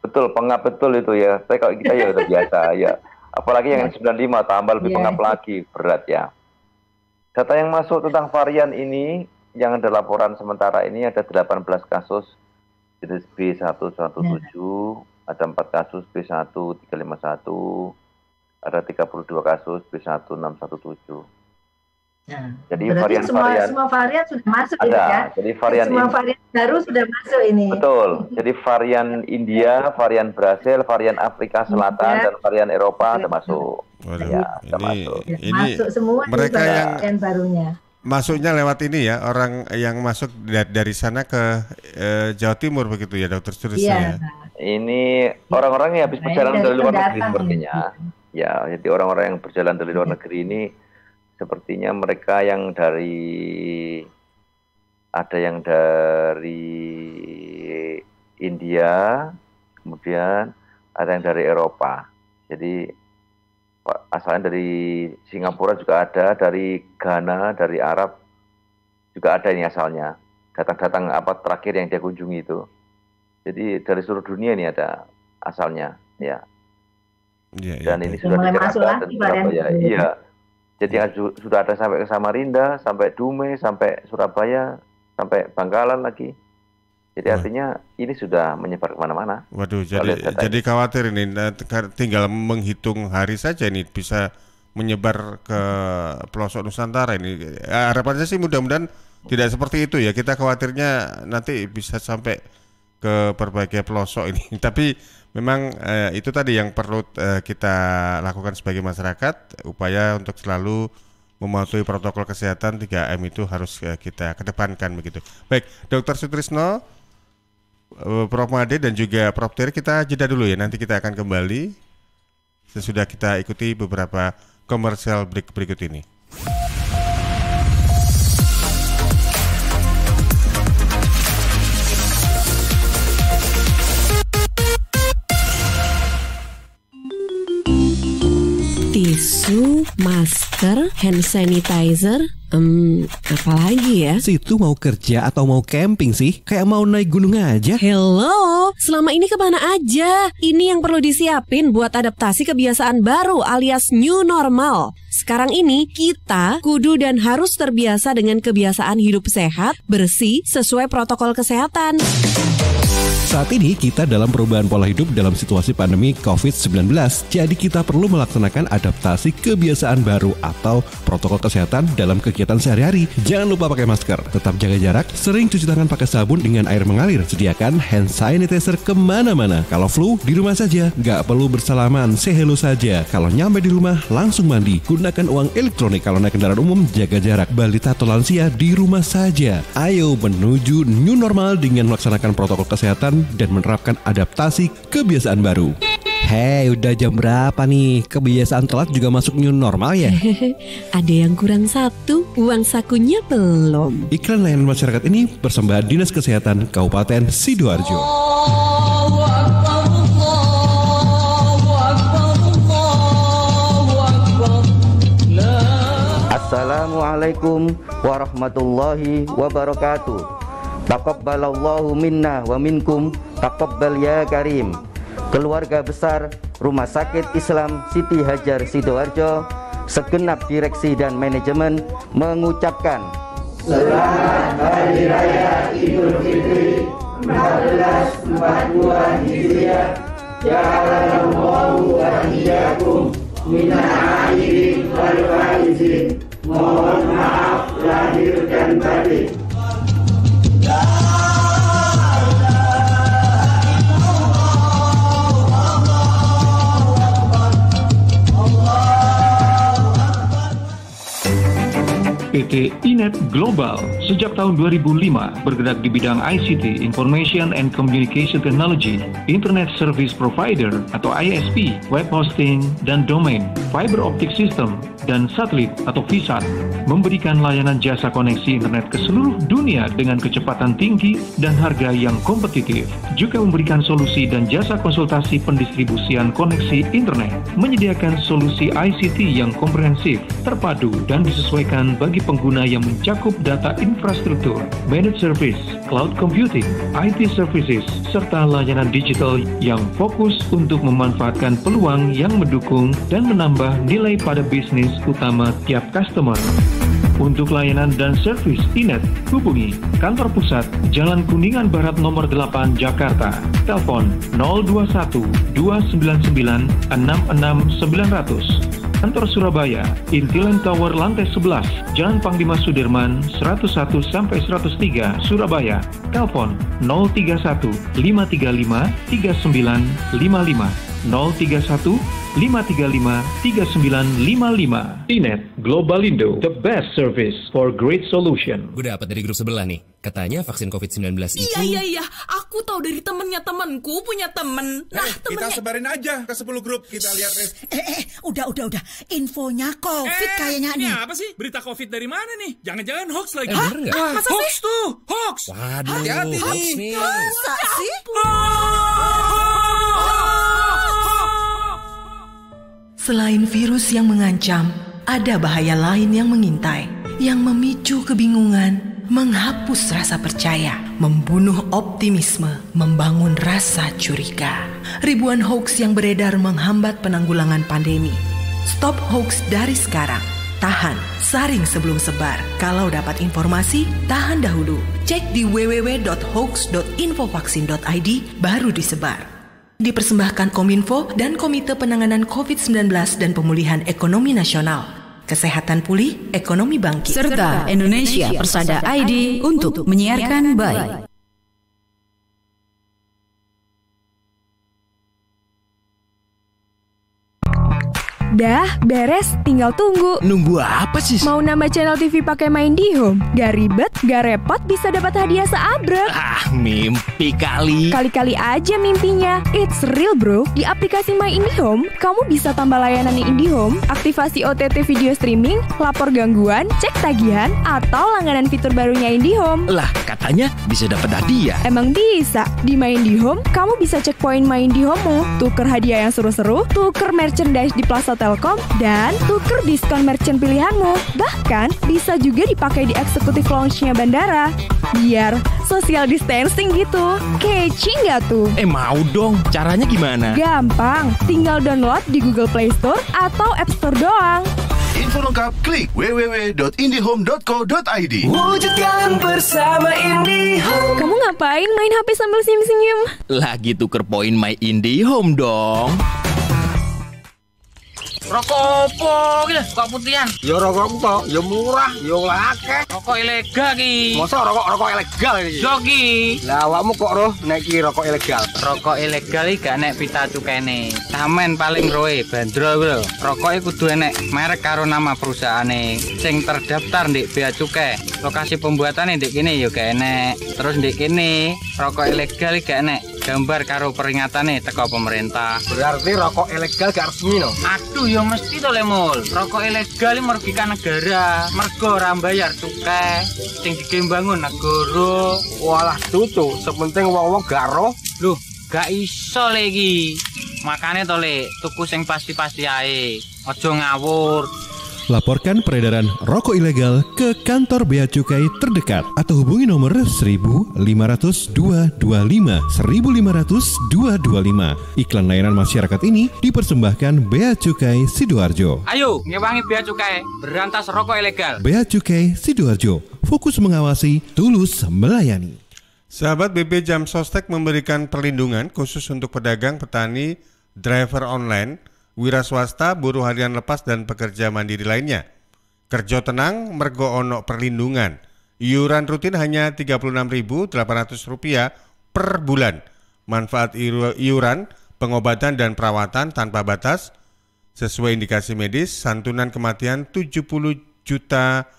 [SPEAKER 3] Betul, pengap betul itu ya. Tapi kalau kita ya udah biasa ya. Apalagi yang 95 tambah lebih pengap lagi, berat ya. Data yang masuk tentang varian ini yang ada laporan sementara ini ada 18 kasus jenis B117, ada 4 kasus B1351, ada 32 kasus B1617.
[SPEAKER 5] Nah,
[SPEAKER 3] jadi
[SPEAKER 5] semua varian sudah masuk
[SPEAKER 3] ada,
[SPEAKER 5] ya.
[SPEAKER 3] Jadi varian
[SPEAKER 5] semua varian baru sudah masuk ini.
[SPEAKER 3] Betul. Jadi varian India, varian Brasil, varian Afrika Selatan dan varian Eropa termasuk.
[SPEAKER 2] Ya, ini
[SPEAKER 5] masuk semua
[SPEAKER 2] mereka
[SPEAKER 5] yang barunya.
[SPEAKER 2] Masuknya lewat ini ya, orang yang masuk dari sana ke Jawa Timur begitu ya, Dokter Sutrisno ya.
[SPEAKER 3] Ini orang-orang yang habis perjalanan dari luar negeri sepertinya. Ya, jadi orang-orang yang berjalan dari luar negeri ini sepertinya mereka yang ada yang dari India, kemudian ada yang dari Eropa. Jadi asalnya dari Singapura juga ada, dari Ghana, dari Arab juga ada ini asalnya. Datang-datang terakhir yang dia kunjungi itu. Jadi dari seluruh dunia ini ada. asalnya, ya.
[SPEAKER 2] Dan
[SPEAKER 3] ini sudah di Jakarta dan Surabaya. Iya. Jadi sudah ada sampai ke Samarinda, sampai Dumai, sampai Surabaya, sampai Bangkalan lagi. Jadi artinya ini sudah menyebar kemana-mana.
[SPEAKER 2] Waduh, jadi khawatir ini, tinggal menghitung hari saja ini bisa menyebar ke pelosok Nusantara ini. Harapannya sih mudah-mudahan tidak seperti itu ya. Kita khawatirnya nanti bisa sampai ke berbagai pelosok ini. Tapi memang itu tadi yang perlu kita lakukan sebagai masyarakat, upaya untuk selalu mematuhi protokol kesehatan 3M itu harus kita kedepankan begitu. Baik, Dr. Sutrisno, Prof. Made dan juga Prof. Terry, kita jeda dulu ya. Nanti kita akan kembali sesudah kita ikuti beberapa komersial break berikut ini.
[SPEAKER 6] Tisu, masker, hand sanitizer, apalagi ya?
[SPEAKER 7] Situ mau kerja atau mau camping sih? Kayak mau naik gunung aja.
[SPEAKER 6] Hello, selama ini kemana aja? Ini yang perlu disiapin buat adaptasi kebiasaan baru alias new normal. Sekarang ini kita kudu dan harus terbiasa dengan kebiasaan hidup sehat, bersih, sesuai protokol kesehatan.
[SPEAKER 7] Saat ini kita dalam perubahan pola hidup dalam situasi pandemi COVID-19. Jadi kita perlu melaksanakan adaptasi kebiasaan baru atau protokol kesehatan dalam kegiatan sehari-hari. Jangan lupa pakai masker, tetap jaga jarak, sering cuci tangan pakai sabun dengan air mengalir. Sediakan hand sanitizer kemana-mana. Kalau flu, di rumah saja. Nggak perlu bersalaman, say hello saja. Kalau nyampe di rumah, langsung mandi. Gunakan uang elektronik. Kalau naik kendaraan umum, jaga jarak. Balita atau lansia, di rumah saja. Ayo menuju new normal dengan melaksanakan protokol kesehatan dan menerapkan adaptasi kebiasaan baru. Hei, udah jam berapa nih? Kebiasaan telat juga masuk new normal ya?
[SPEAKER 6] Ada yang kurang satu, uang sakunya belum.
[SPEAKER 7] Iklan layanan masyarakat ini persembahan Dinas Kesehatan Kabupaten Sidoarjo.
[SPEAKER 8] Assalamualaikum warahmatullahi wabarakatuh. Taqabbalallahu minna wa minkum, taqabbal ya karim. Keluarga besar Rumah Sakit Islam Siti Hajar Sidoarjo, segenap direksi dan manajemen mengucapkan Selamat Hari Raya Idul Fitri 1442 Hijriah. Ja'alallahu wa iyyakum minal aidin wal faizin. Mohon maaf lahir dan batin.
[SPEAKER 1] PT Inet Global sejak tahun 2005 bergerak di bidang ICT, Information and Communication Technology, Internet Service Provider atau ISP, web hosting dan domain, fiber optic system, dan satelit atau VSAT, memberikan layanan jasa koneksi internet ke seluruh dunia dengan kecepatan tinggi dan harga yang kompetitif. Juga memberikan solusi dan jasa konsultasi pendistribusian koneksi internet, menyediakan solusi ICT yang komprehensif, terpadu, dan disesuaikan bagi pengguna yang mencakup data infrastruktur, managed service, cloud computing, IT services, serta layanan digital yang fokus untuk memanfaatkan peluang yang mendukung dan menambah nilai pada bisnis utama tiap customer. Untuk layanan dan servis Inet, hubungi kantor pusat Jalan Kuningan Barat nomor 8 Jakarta. Telepon 021 299 66900. Kantor Surabaya, Intiland Tower lantai 11, Jalan Panglima Sudirman 101 sampai 103 Surabaya. Telepon 031 535 3955 031 535 3955. Inet Globalindo, the best service for great solution.
[SPEAKER 9] Gue dapat dari grup sebelah nih. Katanya vaksin COVID-19 itu...
[SPEAKER 10] Iya. Aku tahu dari temennya temanku punya temen. Nah, temennya...
[SPEAKER 11] Kita sebarin aja ke 10 grup. Kita lihat res.
[SPEAKER 10] Udah. Infonya COVID kayaknya nih.
[SPEAKER 11] Ini apa sih? Berita COVID dari mana nih? Jangan-jangan hoax lagi.
[SPEAKER 9] Bener nggak?
[SPEAKER 10] Masa
[SPEAKER 11] hoax
[SPEAKER 10] sih?
[SPEAKER 11] tuh, hoax.
[SPEAKER 9] Waduh,
[SPEAKER 11] hati-hati
[SPEAKER 9] hoax
[SPEAKER 11] nih.
[SPEAKER 10] Masa sih?
[SPEAKER 12] Selain virus yang mengancam, ada bahaya lain yang mengintai, yang memicu kebingungan, menghapus rasa percaya, membunuh optimisme, membangun rasa curiga. Ribuan hoax yang beredar menghambat penanggulangan pandemi. Stop hoax dari sekarang. Tahan, saring sebelum sebar. Kalau dapat informasi, tahan dahulu. Cek di www.hoax.infovaksin.id baru disebar. Dipersembahkan Kominfo dan Komite Penanganan COVID-19 dan Pemulihan Ekonomi Nasional. Kesehatan pulih, ekonomi bangkit.
[SPEAKER 13] Serta Indonesia Persada ID untuk menyiarkan baik.
[SPEAKER 14] Dah, beres, tinggal tunggu.
[SPEAKER 15] Nunggu apa sih?
[SPEAKER 14] Mau nambah channel TV pakai main di Home? Gak ribet, gak repot, bisa dapat hadiah seabrek.
[SPEAKER 15] Mimpi kali.
[SPEAKER 14] Kali-kali aja mimpinya. It's real bro. Di aplikasi My IndiHome, kamu bisa tambah layanan IndiHome, aktivasi OTT video streaming, lapor gangguan, cek tagihan, atau langganan fitur barunya IndiHome.
[SPEAKER 15] Lah, katanya bisa dapat hadiah.
[SPEAKER 14] Emang bisa. Di My IndiHome, kamu bisa cek poin My IndiHome-mu, tuker hadiah yang seru-seru, tuker merchandise di Plaza Telkom, dan tuker diskon merchant pilihanmu. Bahkan bisa juga dipakai di eksekutif lounge-nya bandara. Biar social distancing gitu. Kece nggak tuh?
[SPEAKER 15] Mau dong. Caranya gimana?
[SPEAKER 14] Gampang. Tinggal download di Google Play Store atau App Store doang.
[SPEAKER 16] Info lengkap klik www.indihome.co.id.
[SPEAKER 12] Wujudkan bersama IndiHome.
[SPEAKER 14] Kamu ngapain main HP sambil senyum-senyum?
[SPEAKER 15] Lagi tuker poin My IndiHome dong.
[SPEAKER 17] Rokok opo iki kok putihan?
[SPEAKER 18] Ya rokok tok, ya murah, ya akeh.
[SPEAKER 17] Rokok ilegal ki.
[SPEAKER 18] Masa rokok ilegal iki?
[SPEAKER 17] Yo ki.
[SPEAKER 18] Lah awakmu kok roh nek iki rokok ilegal?
[SPEAKER 17] Rokok ilegal iki gak nek pita cukene. Samen paling roe bandro iku lho. Rokoke kudu enek merek karo nama perusahaane sing terdaftar ndek bea cukai. Lokasi pembuatane ndek kene ya gak enek. Terus ndek kene rokok ilegal iki gak enek gambar karo peringatane teko pemerintah.
[SPEAKER 18] Berarti rokok ilegal gak resmi no?
[SPEAKER 17] Aduh ya mesti to Lemul. Rokok ilegal merugikan negara. Mergo ora bayar cukai sing digembangun negara.
[SPEAKER 18] Walah cucu, sepenting wong-wong gak roh.
[SPEAKER 17] Loh, gak iso le iki. Makane to le, tuku sing pasti-pasti ae. Aja ngawur.
[SPEAKER 7] Laporkan peredaran rokok ilegal ke kantor Bea Cukai terdekat atau hubungi nomor 1.500 225 1.500 225. Iklan layanan masyarakat ini dipersembahkan Bea Cukai Sidoarjo.
[SPEAKER 17] Ayo, ngewangi Bea Cukai, berantas rokok ilegal.
[SPEAKER 7] Bea Cukai Sidoarjo, fokus mengawasi, tulus melayani.
[SPEAKER 2] Sahabat BP Jam Sostek memberikan perlindungan khusus untuk pedagang, petani, driver online, wira swasta, buruh harian lepas, dan pekerja mandiri lainnya. Kerja tenang, mergo ono perlindungan. Iuran rutin hanya Rp36.800 per bulan. Manfaat iuran, pengobatan dan perawatan tanpa batas. Sesuai indikasi medis, santunan kematian Rp70 juta.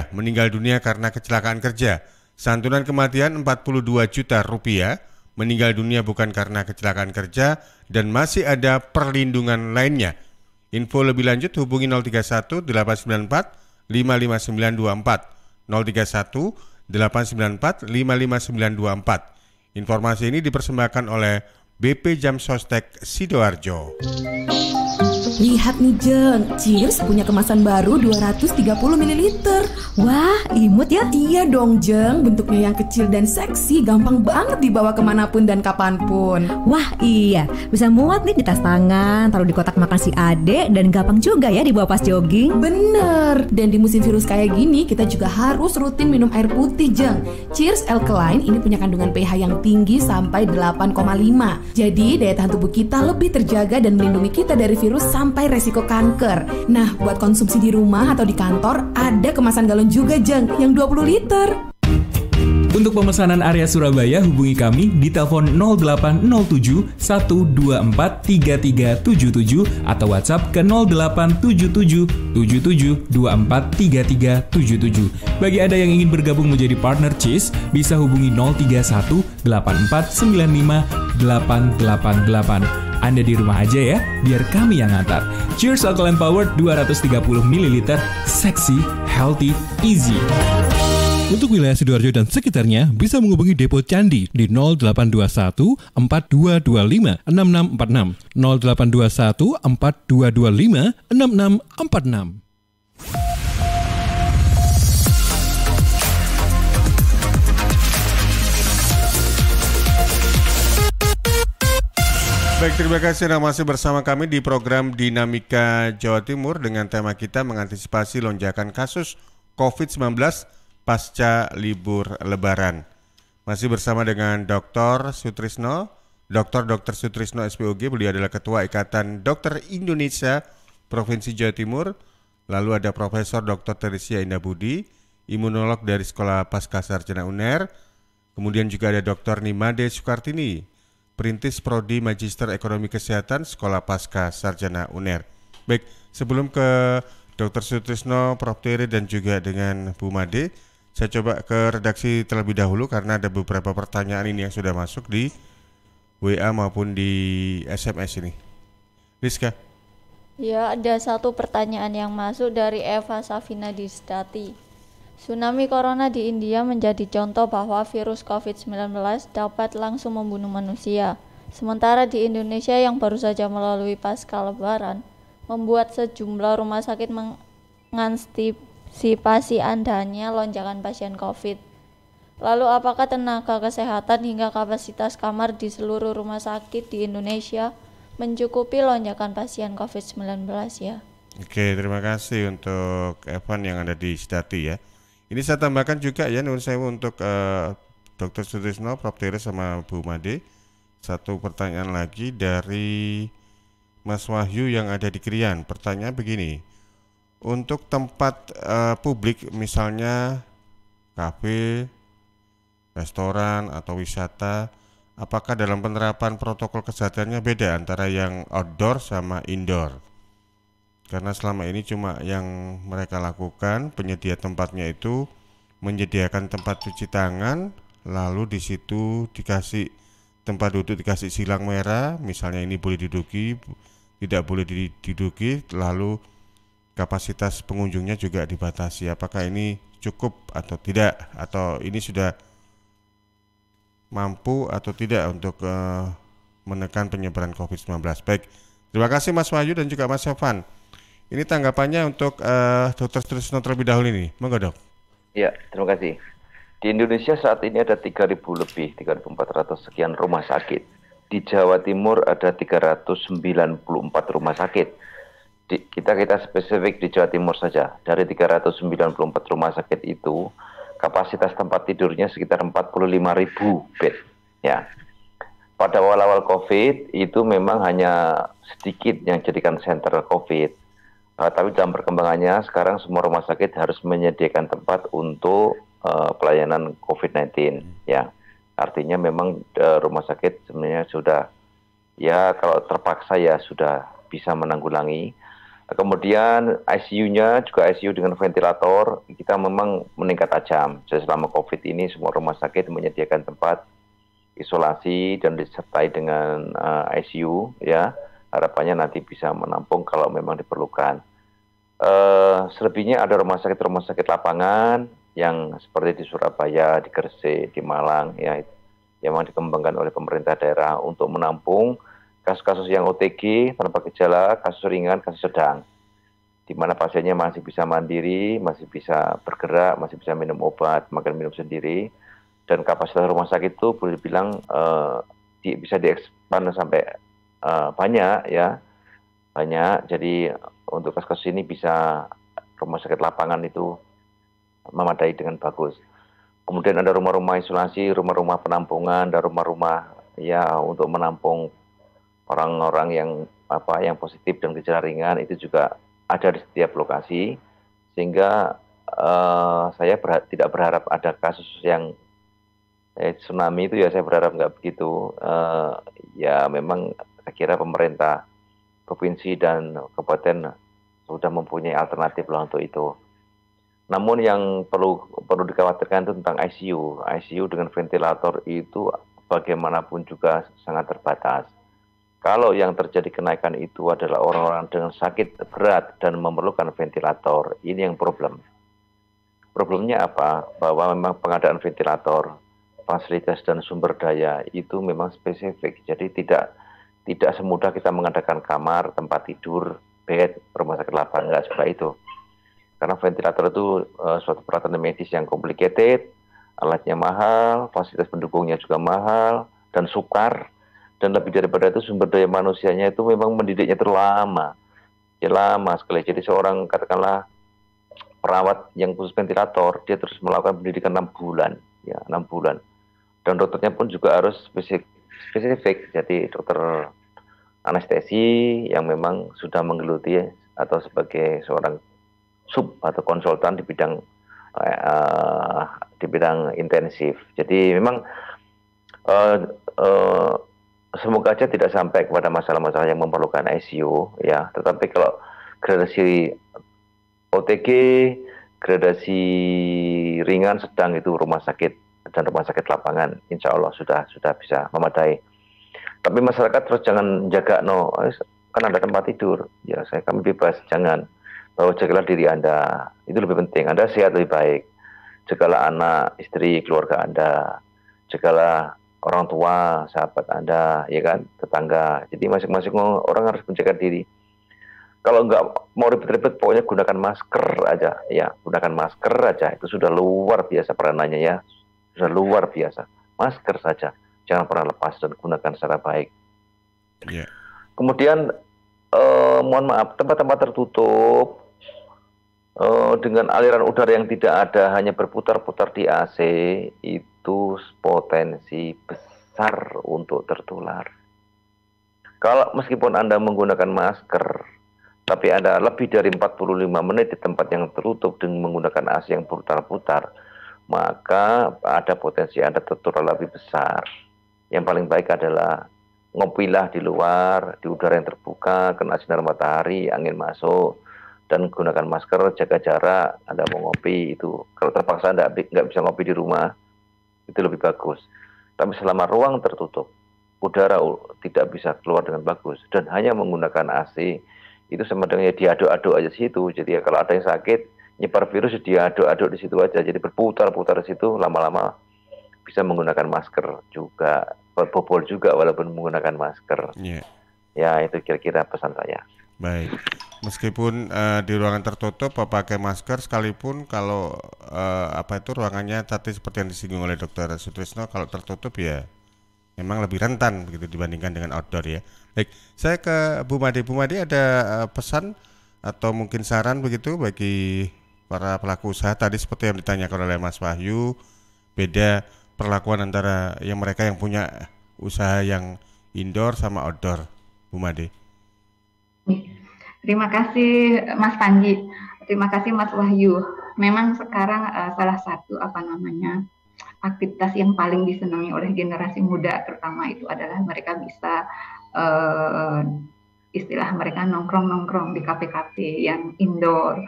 [SPEAKER 2] Meninggal dunia karena kecelakaan kerja. Santunan kematian Rp42 juta. Meninggal dunia bukan karena kecelakaan kerja, dan masih ada perlindungan lainnya. Info lebih lanjut hubungi 031 894 55924 031 894 55924. Informasi ini dipersembahkan oleh BP Jam Sostek Sidoarjo.
[SPEAKER 13] Lihat nih Jeng, Cheers punya kemasan baru 230 ml. Wah, imut ya? Iya dong Jeng, bentuknya yang kecil dan seksi, gampang banget dibawa kemanapun dan kapanpun.
[SPEAKER 19] Wah iya, bisa muat nih di tas tangan, taruh di kotak makan si adek, dan gampang juga ya dibawa pas jogging.
[SPEAKER 13] Bener, dan di musim virus kayak gini, kita juga harus rutin minum air putih Jeng. Cheers Alkaline ini punya kandungan pH yang tinggi sampai 8,5. Jadi daya tahan tubuh kita lebih terjaga dan melindungi kita dari virus sampai resiko kanker. Nah, buat konsumsi di rumah atau di kantor, ada kemasan galon juga Jeng, yang 20 liter.
[SPEAKER 20] Untuk pemesanan area Surabaya, hubungi kami di telepon 0807 124 3377 atau WhatsApp ke 0877 77 24 3377. Bagi Anda yang ingin bergabung menjadi partner Cheers, bisa hubungi 031 84 95 888. Anda di rumah aja ya, biar kami yang ngantar. Cheers Alkaline Powered 230 ml, seksi, healthy, easy.
[SPEAKER 7] Untuk wilayah Sidoarjo dan sekitarnya, bisa menghubungi Depo Candi di 0821 4225 6646 0821 4225 6646.
[SPEAKER 2] Baik, terima kasih Anda masih bersama kami di program Dinamika Jawa Timur dengan tema kita mengantisipasi lonjakan kasus COVID-19 pasca libur Lebaran. Masih bersama dengan Dr. Sutrisno, Dr. Sutrisno SPOG, beliau adalah Ketua Ikatan Dokter Indonesia Provinsi Jawa Timur. Lalu ada Profesor Dr. Teresia Indah Budi, imunolog dari Sekolah Pascasarjana UNER. Kemudian juga ada Dr. Nimade Soekartini, Perintis Prodi Magister Ekonomi Kesehatan Sekolah Pascasarjana UNER. Baik, sebelum ke Dr. Sutrisno, Prof. Tere dan juga dengan Bu Made, saya coba ke redaksi terlebih dahulu karena ada beberapa pertanyaan ini yang sudah masuk di WA maupun di SMS ini. Rizka.
[SPEAKER 16] Ya, ada satu pertanyaan yang masuk dari Eva Safina Distati. Tsunami corona di India menjadi contoh bahwa virus COVID-19 dapat langsung membunuh manusia. Sementara di Indonesia yang baru saja melalui pasca Lebaran, membuat sejumlah rumah sakit mengantisipasi adanya lonjakan pasien COVID. Lalu apakah tenaga kesehatan hingga kapasitas kamar di seluruh rumah sakit di Indonesia mencukupi lonjakan pasien COVID-19 ya?
[SPEAKER 2] Oke, terima kasih untuk Evan yang ada di Sedati ya. Ini saya tambahkan juga ya, nuwun sewu untuk Dr. Sutrisno, Prof. Tere sama Bu Made. Satu pertanyaan lagi dari Mas Wahyu yang ada di Krian. Pertanyaan begini, untuk tempat publik misalnya kafe, restoran atau wisata, apakah dalam penerapan protokol kesehatannya beda antara yang outdoor sama indoor? Karena selama ini cuma yang mereka lakukan, penyedia tempatnya itu menyediakan tempat cuci tangan, lalu di situ dikasih tempat duduk, dikasih silang merah, misalnya ini boleh diduduki, tidak boleh diduduki, lalu kapasitas pengunjungnya juga dibatasi. Apakah ini cukup atau tidak, atau ini sudah mampu atau tidak untuk menekan penyebaran COVID-19? Baik, terima kasih Mas Wahyu dan juga Mas Evan. Ini tanggapannya untuk Dr. Sutrisno terlebih dahulu ini. Monggo, Dok.
[SPEAKER 3] Ya, terima kasih. Di Indonesia saat ini ada 3.000 lebih, 3.400 sekian rumah sakit. Di Jawa Timur ada 394 rumah sakit. Kita spesifik di Jawa Timur saja. Dari 394 rumah sakit itu, kapasitas tempat tidurnya sekitar 45.000 bed. Ya. Pada awal-awal COVID itu memang hanya sedikit yang jadikan center COVID. Tapi dalam perkembangannya sekarang semua rumah sakit harus menyediakan tempat untuk pelayanan COVID-19 ya. Artinya memang rumah sakit sebenarnya sudah ya kalau terpaksa ya sudah bisa menanggulangi. Kemudian ICU-nya juga ICU dengan ventilator kita memang meningkat tajam. Jadi selama COVID ini semua rumah sakit menyediakan tempat isolasi dan disertai dengan ICU ya. Harapannya nanti bisa menampung kalau memang diperlukan. Selebihnya ada rumah sakit lapangan yang seperti di Surabaya, di Gresik, di Malang ya, yang memang dikembangkan oleh pemerintah daerah untuk menampung kasus-kasus yang OTG tanpa gejala, kasus ringan, kasus sedang, di mana pasiennya masih bisa mandiri, masih bisa bergerak, masih bisa minum obat, makan minum sendiri, dan kapasitas rumah sakit itu boleh dibilang bisa diekspan sampai banyak ya, banyak. Jadi untuk kasus ini bisa rumah sakit lapangan itu memadai dengan bagus. Kemudian ada rumah-rumah isolasi, rumah-rumah penampungan, dan rumah-rumah ya untuk menampung orang-orang yang positif dan gejala ringan itu juga ada di setiap lokasi, sehingga saya tidak berharap ada kasus yang tsunami itu ya, saya berharap nggak begitu. Ya memang saya kira pemerintah provinsi dan kabupaten sudah mempunyai alternatif lah untuk itu. Namun yang perlu dikhawatirkan itu tentang ICU. ICU dengan ventilator itu bagaimanapun juga sangat terbatas. Kalau yang terjadi kenaikan itu adalah orang-orang dengan sakit berat dan memerlukan ventilator, ini yang problem. Problemnya apa? Bahwa memang pengadaan ventilator, fasilitas dan sumber daya itu memang spesifik. Jadi tidak semudah kita mengadakan kamar, tempat tidur, bed, rumah sakit lapangan, nggak seperti itu. Karena ventilator itu suatu peralatan medis yang complicated, alatnya mahal, fasilitas pendukungnya juga mahal, dan sukar, Dan lebih daripada itu sumber daya manusianya itu memang mendidiknya terlama. Ya lama sekali. Jadi seorang katakanlah perawat yang khusus ventilator, dia terus melakukan pendidikan 6 bulan. Ya, 6 bulan. Dan dokternya pun juga harus spesifik. Jadi dokter anestesi yang memang sudah menggeluti atau sebagai seorang sub atau konsultan di bidang intensif. Jadi memang semoga aja tidak sampai kepada masalah-masalah yang memerlukan ICU ya. Tetapi kalau gradasi OTG, gradasi ringan, sedang itu rumah sakit dan rumah sakit lapangan, insya Allah sudah bisa memadai. Tapi masyarakat terus jangan jaga kan ada tempat tidur, ya kami bebas, jangan. Bahwa jagalah diri Anda, itu lebih penting. Anda sehat lebih baik. Jagalah anak, istri, keluarga Anda. Jagalah orang tua, sahabat Anda, ya kan, tetangga. Jadi masing-masing orang harus menjaga diri. Kalau nggak mau ribet-ribet, pokoknya gunakan masker aja, ya. Gunakan masker aja, itu sudah luar biasa peranannya ya. Sudah luar biasa. Masker saja, jangan pernah lepas dan gunakan secara baik.
[SPEAKER 2] Yeah. Kemudian,
[SPEAKER 3] mohon maaf, tempat-tempat tertutup, dengan aliran udara yang tidak ada, hanya berputar-putar di AC, itu potensi besar untuk tertular. Kalau meskipun Anda menggunakan masker, tapi Anda lebih dari 45 menit di tempat yang tertutup dengan menggunakan AC yang berputar-putar, maka ada potensi Anda tertular lebih besar. Yang paling baik adalah ngopilah di luar, di udara yang terbuka, kena sinar matahari, angin masuk, dan gunakan masker, jaga jarak. Anda mau ngopi itu, kalau terpaksa Anda nggak bisa ngopi di rumah, itu lebih bagus. Tapi selama ruang tertutup, udara tidak bisa keluar dengan bagus, dan hanya menggunakan AC, itu sama dengan diaduk-aduk aja situ. Jadi ya, kalau ada yang sakit, nyebar virus, diaduk-aduk di situ aja. Jadi berputar-putar di situ, lama-lama bisa menggunakan masker juga, bobol juga walaupun menggunakan masker.
[SPEAKER 2] Yeah.
[SPEAKER 3] Ya, itu kira-kira pesan saya.
[SPEAKER 2] Baik. Meskipun di ruangan tertutup pakai masker, sekalipun kalau ruangannya tadi seperti yang disinggung oleh Dr. Sutrisno, kalau tertutup ya memang lebih rentan begitu dibandingkan dengan outdoor ya. Baik, saya ke Bu Made. Bu Made ada pesan atau mungkin saran begitu bagi para pelaku usaha tadi seperti yang ditanyakan oleh Mas Wahyu, beda perlakuan antara mereka yang punya usaha yang indoor sama outdoor, Bu Made.
[SPEAKER 4] Terima kasih Mas Panji, terima kasih Mas Wahyu. Memang sekarang salah satu aktivitas yang paling disenangi oleh generasi muda terutama itu adalah mereka bisa istilah mereka nongkrong-nongkrong di kafe-kafe yang indoor,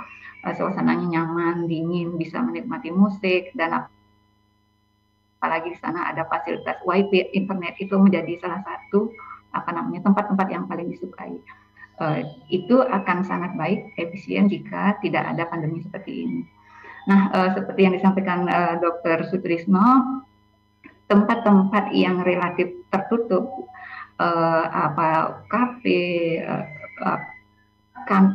[SPEAKER 4] suasananya nyaman, dingin, bisa menikmati musik, dan apalagi di sana ada fasilitas wifi, internet, itu menjadi salah satu tempat-tempat yang paling disukai. Itu akan sangat baik, efisien jika tidak ada pandemi seperti ini. Nah, seperti yang disampaikan Dr. Sutrisno, tempat-tempat yang relatif tertutup, kafe,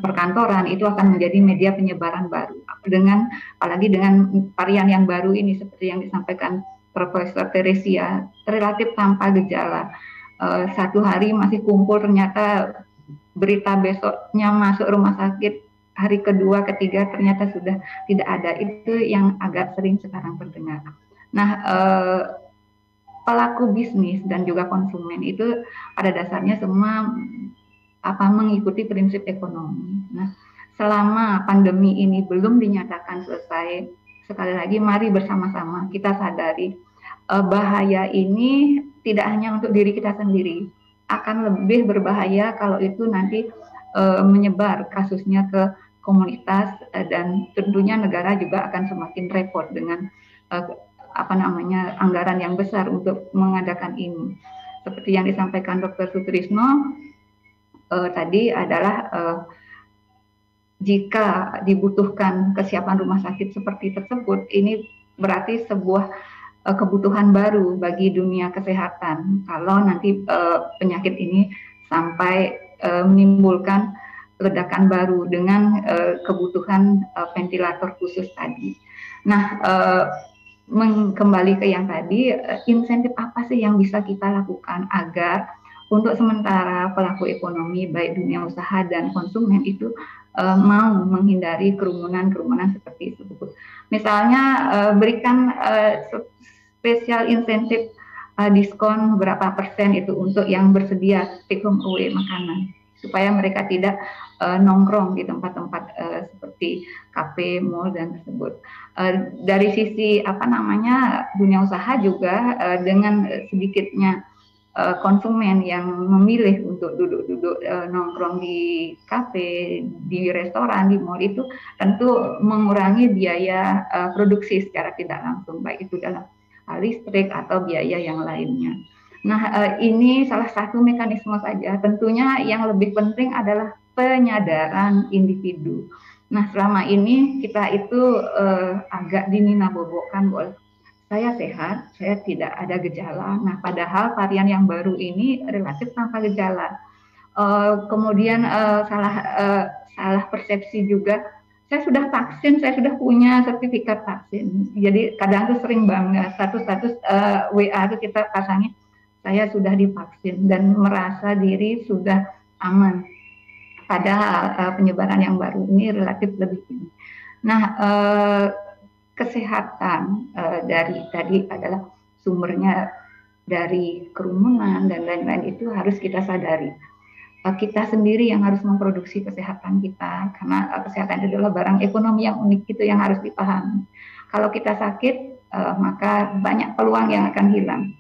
[SPEAKER 4] perkantoran, itu akan menjadi media penyebaran baru. Apalagi dengan varian yang baru ini, seperti yang disampaikan Profesor Teresia, relatif tanpa gejala. Satu hari masih kumpul, ternyata berita besoknya masuk rumah sakit, hari kedua, ketiga ternyata sudah tidak ada. Itu yang agak sering sekarang terdengar. Nah, pelaku bisnis dan juga konsumen itu pada dasarnya semua mengikuti prinsip ekonomi. Nah, selama pandemi ini belum dinyatakan selesai, sekali lagi mari bersama-sama kita sadari bahaya ini tidak hanya untuk diri kita sendiri, akan lebih berbahaya kalau itu nanti menyebar kasusnya ke komunitas, dan tentunya negara juga akan semakin repot dengan anggaran yang besar untuk mengadakan ini. Seperti yang disampaikan Dr. Sutrisno tadi adalah jika dibutuhkan kesiapan rumah sakit seperti tersebut, ini berarti sebuah kebutuhan baru bagi dunia kesehatan kalau nanti penyakit ini sampai menimbulkan ledakan baru dengan kebutuhan ventilator khusus tadi. Nah, kembali ke yang tadi, insentif apa sih yang bisa kita lakukan agar untuk sementara pelaku ekonomi baik dunia usaha dan konsumen itu mau menghindari kerumunan seperti itu. Misalnya berikan spesial insentif diskon berapa persen itu untuk yang bersedia take home away makanan, supaya mereka tidak nongkrong di tempat-tempat seperti kafe, mall dan tersebut. Dari sisi dunia usaha juga dengan sedikitnya konsumen yang memilih untuk duduk-duduk nongkrong di kafe, di restoran, di mall, itu tentu mengurangi biaya produksi secara tidak langsung, baik itu dalam listrik atau biaya yang lainnya. Nah, ini salah satu mekanisme saja. Tentunya yang lebih penting adalah penyadaran individu. Nah, selama ini kita itu agak dininabobokan boleh. Saya sehat, saya tidak ada gejala. Nah, padahal varian yang baru ini relatif tanpa gejala. Kemudian salah persepsi juga. Saya sudah vaksin, saya sudah punya sertifikat vaksin. Jadi kadang tuh sering banget status WA itu kita pasangi, saya sudah divaksin dan merasa diri sudah aman. Padahal penyebaran yang baru ini relatif lebih tinggi. Nah, kesehatan dari tadi adalah sumbernya dari kerumunan dan lain-lain, itu harus kita sadari. Kita sendiri yang harus memproduksi kesehatan kita, karena kesehatan itu adalah barang ekonomi yang unik, itu yang harus dipahami. Kalau kita sakit, maka banyak peluang yang akan hilang.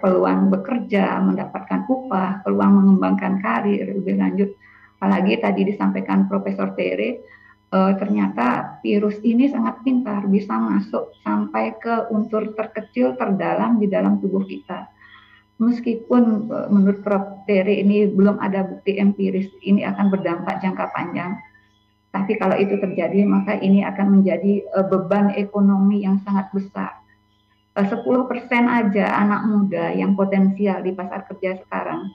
[SPEAKER 4] Peluang bekerja, mendapatkan upah, peluang mengembangkan karir lebih lanjut. Apalagi tadi disampaikan Profesor Tere, ternyata virus ini sangat pintar, bisa masuk sampai ke unsur terkecil, terdalam di dalam tubuh kita. Meskipun menurut Prof. Tere ini belum ada bukti empiris ini akan berdampak jangka panjang, tapi kalau itu terjadi maka ini akan menjadi beban ekonomi yang sangat besar. 10% aja anak muda yang potensial di pasar kerja sekarang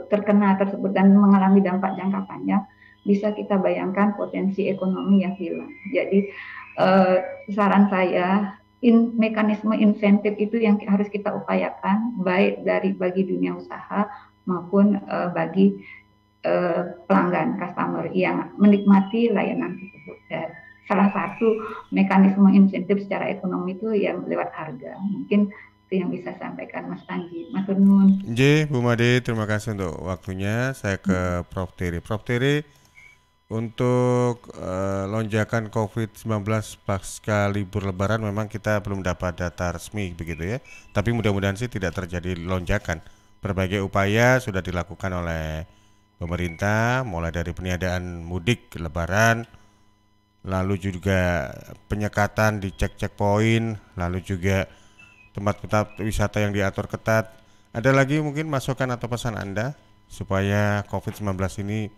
[SPEAKER 4] terkena tersebut dan mengalami dampak jangka panjang, bisa kita bayangkan potensi ekonomi yang hilang. Jadi saran saya, mekanisme insentif itu yang harus kita upayakan, baik bagi dunia usaha maupun bagi pelanggan, customer yang menikmati layanan tersebut. Dan salah satu mekanisme insentif secara ekonomi itu yang lewat harga. Mungkin itu yang bisa sampaikan Mas Panji. Matur nuwun.
[SPEAKER 2] Bu Made, terima kasih untuk waktunya. Saya ke Prof. Tere. Prof. Tere, untuk lonjakan COVID-19 pasca libur Lebaran memang kita belum dapat data resmi begitu ya. Tapi mudah-mudahan sih tidak terjadi lonjakan. Berbagai upaya sudah dilakukan oleh pemerintah, mulai dari peniadaan mudik Lebaran, lalu juga penyekatan di checkpoint, lalu juga tempat-tempat wisata yang diatur ketat. Ada lagi mungkin masukan atau pesan Anda supaya COVID-19 ini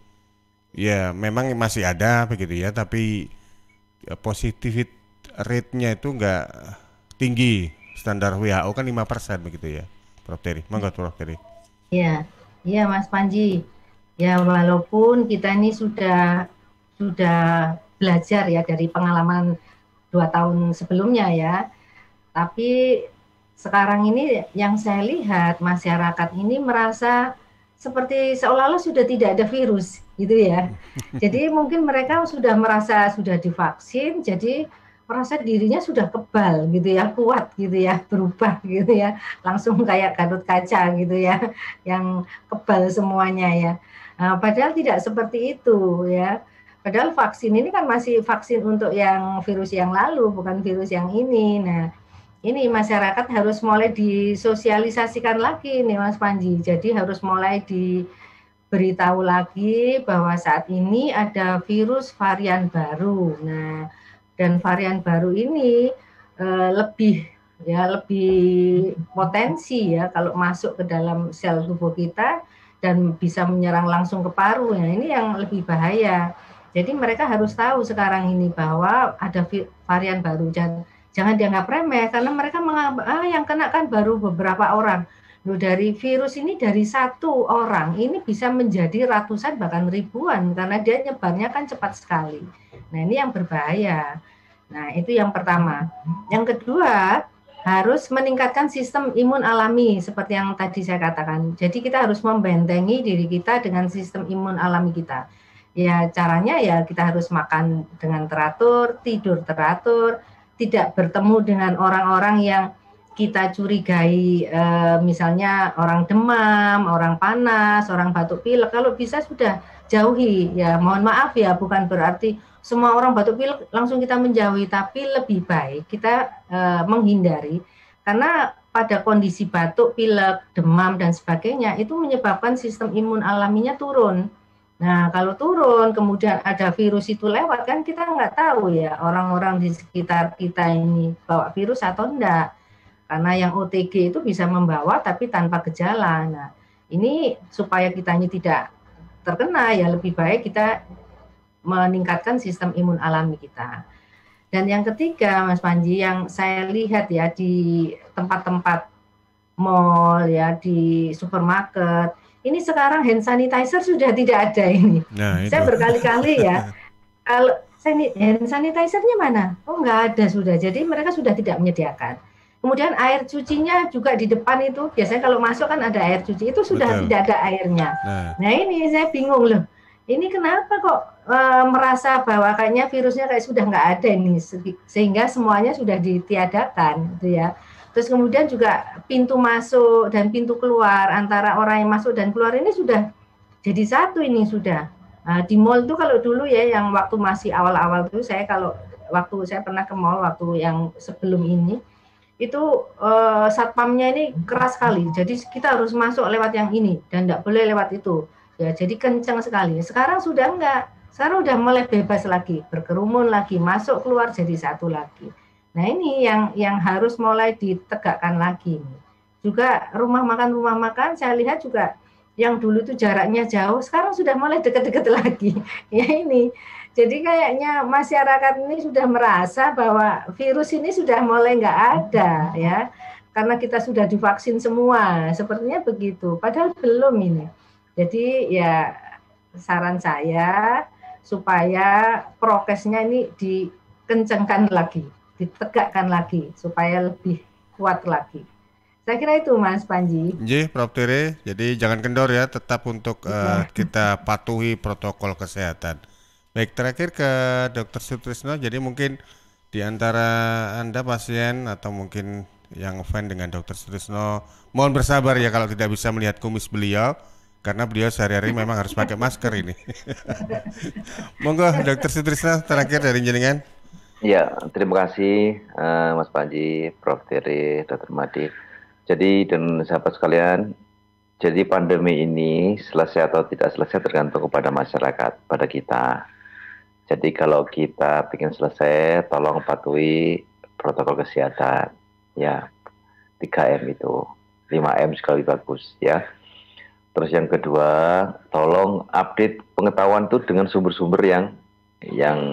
[SPEAKER 2] ya memang masih ada begitu ya, tapi positivity rate-nya itu enggak tinggi. Standar WHO kan 5% begitu ya, Prof. Tere. Monggo Prof. Tere.
[SPEAKER 5] Iya Mas Panji. Ya walaupun kita ini sudah belajar ya dari pengalaman 2 tahun sebelumnya ya, tapi sekarang ini yang saya lihat masyarakat ini merasa seperti seolah-olah sudah tidak ada virus gitu ya. Jadi mungkin mereka sudah merasa sudah divaksin, jadi merasa dirinya sudah kebal gitu ya, kuat gitu ya, berubah gitu ya, langsung kayak Gatot Kaca gitu ya, yang kebal semuanya ya. Nah, padahal tidak seperti itu ya. Padahal vaksin ini kan masih vaksin untuk yang virus yang lalu, bukan virus yang ini. Nah, ini masyarakat harus mulai disosialisasikan lagi nih Mas Panji. Jadi harus mulai diberitahu lagi bahwa saat ini ada virus varian baru. Nah, dan varian baru ini lebih potensi ya kalau masuk ke dalam sel tubuh kita dan bisa menyerang langsung ke paru. Nah, ini yang lebih bahaya. Jadi mereka harus tahu sekarang ini bahwa ada varian baru. Jangan dianggap remeh karena mereka menganggap yang kena kan baru beberapa orang. Loh, dari virus ini dari 1 orang ini bisa menjadi ratusan bahkan ribuan karena dia nyebarnya kan cepat sekali. Nah, ini yang berbahaya. Nah, itu yang pertama. Yang kedua, harus meningkatkan sistem imun alami seperti yang tadi saya katakan. Jadi kita harus membentengi diri kita dengan sistem imun alami kita. Ya caranya ya kita harus makan dengan teratur, tidur teratur, tidak bertemu dengan orang-orang yang kita curigai, misalnya orang demam, orang panas, orang batuk pilek. Kalau bisa sudah jauhi. Ya mohon maaf ya, bukan berarti semua orang batuk pilek langsung kita menjauhi, tapi lebih baik kita menghindari, karena pada kondisi batuk, pilek, demam dan sebagainya itu menyebabkan sistem imun alaminya turun. Nah kalau turun kemudian ada virus itu lewat, kan kita nggak tahu ya orang-orang di sekitar kita ini bawa virus atau enggak, karena yang OTG itu bisa membawa tapi tanpa gejala. Nah ini supaya kita ini tidak terkena, ya lebih baik kita meningkatkan sistem imun alami kita. Dan yang ketiga, Mas Panji, yang saya lihat ya di tempat-tempat mall ya, di supermarket, ini sekarang hand sanitizer sudah tidak ada ini. Nah, saya berkali-kali ya, kalau hand sanitizer-nya mana? Oh nggak ada sudah, jadi mereka sudah tidak menyediakan. Kemudian air cucinya juga di depan itu, biasanya kalau masuk kan ada air cuci, itu sudah tidak ada airnya. Nah ini saya bingung loh. Ini kenapa kok merasa bahwa kayaknya virusnya kayak sudah nggak ada ini, sehingga semuanya sudah ditiadakan, gitu ya. Terus kemudian juga pintu masuk dan pintu keluar antara orang yang masuk dan keluar ini sudah jadi satu ini sudah. Di mall itu kalau dulu ya, yang waktu masih awal-awal itu waktu saya pernah ke mall waktu yang sebelum ini, itu satpamnya ini keras sekali. Jadi kita harus masuk lewat yang ini dan tidak boleh lewat itu. Ya, jadi kencang sekali. Sekarang sudah enggak. Sekarang udah mulai bebas lagi, berkerumun lagi, masuk keluar jadi satu lagi. Nah ini yang harus mulai ditegakkan lagi. Juga rumah makan saya lihat juga yang dulu itu jaraknya jauh, sekarang sudah mulai deket-deket lagi. Ya ini. Jadi kayaknya masyarakat ini sudah merasa bahwa virus ini sudah mulai nggak ada ya, karena kita sudah divaksin semua. Sepertinya begitu. Padahal belum ini. Jadi ya saran saya supaya prokesnya ini dikencangkan lagi, ditegakkan lagi supaya lebih kuat lagi. Saya kira itu Mas Panji.
[SPEAKER 2] Nggih, Prof. Tere. Jadi jangan kendor ya, tetap untuk kita patuhi protokol kesehatan. Baik, terakhir ke Dr. Sutrisno. Jadi mungkin di antara Anda pasien atau mungkin yang fan dengan Dr. Sutrisno, mohon bersabar ya kalau tidak bisa melihat kumis beliau, karena beliau sehari-hari memang harus pakai masker ini. Monggo Dr. Sutrisno, terakhir dari jenengan.
[SPEAKER 3] Ya, terima kasih Mas Panji, Prof. Tere, Dr. Madi. Jadi dan sahabat sekalian, jadi pandemi ini selesai atau tidak selesai tergantung kepada masyarakat, pada kita. Jadi kalau kita ingin selesai, tolong patuhi protokol kesehatan. Ya, 3M itu, 5M sekali bagus ya. Terus yang kedua, tolong update pengetahuan itu dengan sumber-sumber yang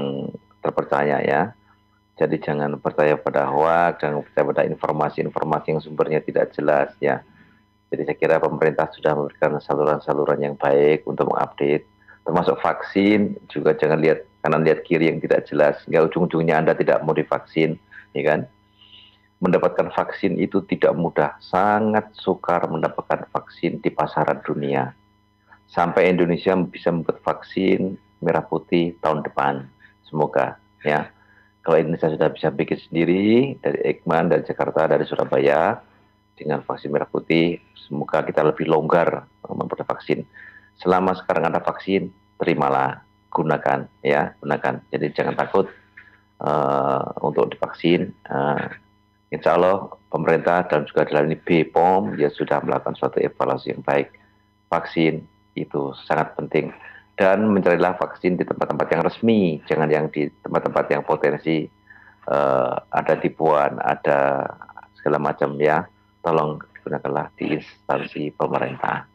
[SPEAKER 3] terpercaya ya. Jadi jangan percaya pada hoax, jangan percaya pada informasi-informasi yang sumbernya tidak jelas ya. Jadi saya kira pemerintah sudah memberikan saluran-saluran yang baik untuk mengupdate. Termasuk vaksin juga jangan lihat kanan lihat kiri yang tidak jelas. Hingga ujung-ujungnya Anda tidak mau divaksin, ya kan? Mendapatkan vaksin itu tidak mudah, sangat sukar mendapatkan vaksin di pasaran dunia. Sampai Indonesia bisa membuat vaksin merah putih tahun depan, semoga ya. Kalau Indonesia sudah bisa bikin sendiri dari Eijkman, dari Jakarta, dari Surabaya dengan vaksin merah putih, semoga kita lebih longgar membuat vaksin. Selama sekarang ada vaksin, terimalah, gunakan ya, gunakan. Jadi jangan takut untuk divaksin. Insya Allah pemerintah dan juga dalam ini BPOM ya sudah melakukan suatu evaluasi yang baik. Vaksin itu sangat penting, dan mencarilah vaksin di tempat-tempat yang resmi, jangan yang di tempat-tempat yang potensi ada tipuan, ada segala macam ya. Tolong gunakanlah di instansi pemerintah.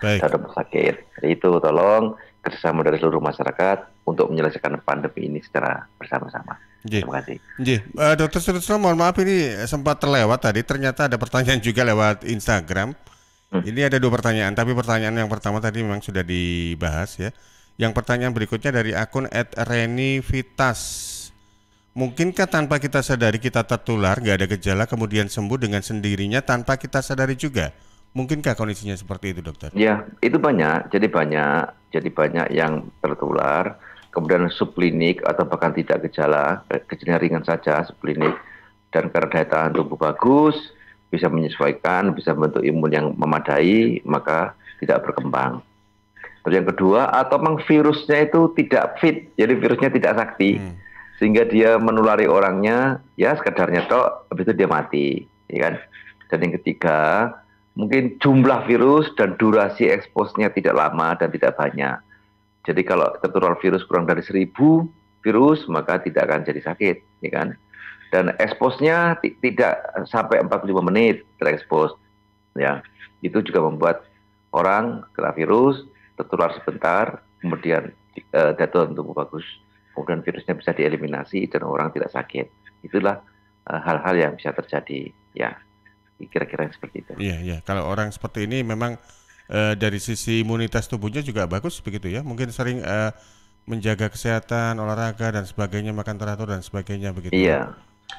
[SPEAKER 2] Baik.
[SPEAKER 3] Dan rumah sakit. Itu tolong kerjasama dari seluruh masyarakat untuk menyelesaikan pandemi ini secara bersama-sama. Terima kasih.
[SPEAKER 2] Dr. Sutrisno, mohon maaf ini sempat terlewat tadi. Ternyata ada pertanyaan juga lewat Instagram. Ini ada 2 pertanyaan, tapi pertanyaan yang pertama tadi memang sudah dibahas ya. Yang pertanyaan berikutnya dari akun @renivitas. Mungkinkah tanpa kita sadari kita tertular, nggak ada gejala, kemudian sembuh dengan sendirinya tanpa kita sadari juga? Mungkinkah kondisinya seperti itu, dokter?
[SPEAKER 3] Ya, itu banyak. Jadi banyak yang tertular, kemudian subklinik atau bahkan tidak gejala ringan saja subklinik, dan karena daya tahan tubuh bagus, bisa menyesuaikan, bisa membentuk imun yang memadai, maka tidak berkembang. Terus yang kedua, atau memang virusnya itu tidak fit, jadi virusnya tidak sakti. Sehingga dia menulari orangnya, ya sekadarnya tok, habis itu dia mati, ya kan? Dan yang ketiga, mungkin jumlah virus dan durasi eksposnya tidak lama dan tidak banyak. Jadi kalau tertular virus kurang dari 1000 virus, maka tidak akan jadi sakit, ya kan? Dan eksposnya tidak sampai 45 menit terekspos, ya. Itu juga membuat orang kena virus, tertular sebentar, kemudian daya tahan tubuh bagus, kemudian virusnya bisa dieliminasi dan orang tidak sakit. Itulah hal-hal yang bisa terjadi, ya, kira-kira seperti itu.
[SPEAKER 2] Iya. Kalau orang seperti ini memang dari sisi imunitas tubuhnya juga bagus begitu ya. Mungkin sering menjaga kesehatan, olahraga dan sebagainya, makan teratur dan sebagainya begitu.
[SPEAKER 3] Iya.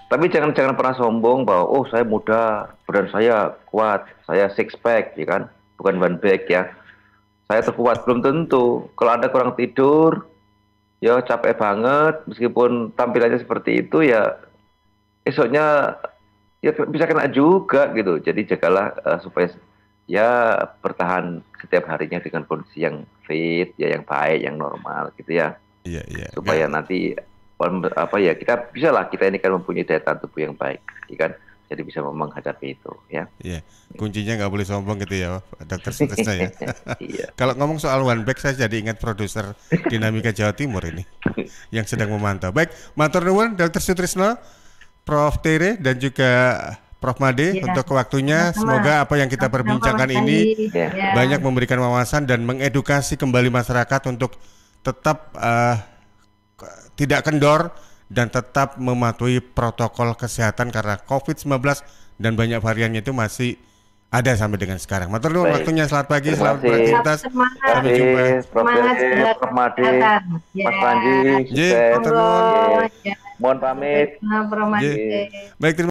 [SPEAKER 3] Tapi jangan pernah sombong bahwa saya muda, badan saya kuat, saya six pack, ya kan? Bukan one pack ya. Saya terkuat, belum tentu. Kalau Anda kurang tidur, ya capek banget, meskipun tampilannya seperti itu, ya esoknya ya bisa kena juga gitu. Jadi jagalah supaya ya bertahan setiap harinya dengan kondisi yang fit, ya yang baik, yang normal gitu ya.
[SPEAKER 2] Iya.
[SPEAKER 3] Supaya nanti kita bisa lah, kita ini kan mempunyai daya tahan tubuh yang baik, ya kan? Jadi bisa menghadapi itu, ya.
[SPEAKER 2] Iya. Kuncinya nggak boleh sombong gitu ya, Dokter Sutrisno ya.
[SPEAKER 3] Iya.
[SPEAKER 2] Kalau ngomong soal one back, saya jadi ingat produser Dinamika Jawa Timur ini yang sedang memantau. Baik, matur nuwun Dokter Sutrisno, Prof. Tere dan juga Prof. Made untuk waktunya. Semoga apa yang kita perbincangkan ini banyak memberikan wawasan dan mengedukasi kembali masyarakat untuk tetap tidak kendor dan tetap mematuhi protokol kesehatan karena COVID-19 dan banyak variannya itu masih ada sampai dengan sekarang. Matur nuwun waktunya, selamat pagi, selamat beraktivitas. Sampai jumpa.
[SPEAKER 3] Prof. Made, Mas Panji, sukses.
[SPEAKER 2] Matur nuwun.
[SPEAKER 3] Mohon pamit.
[SPEAKER 2] Baik, terima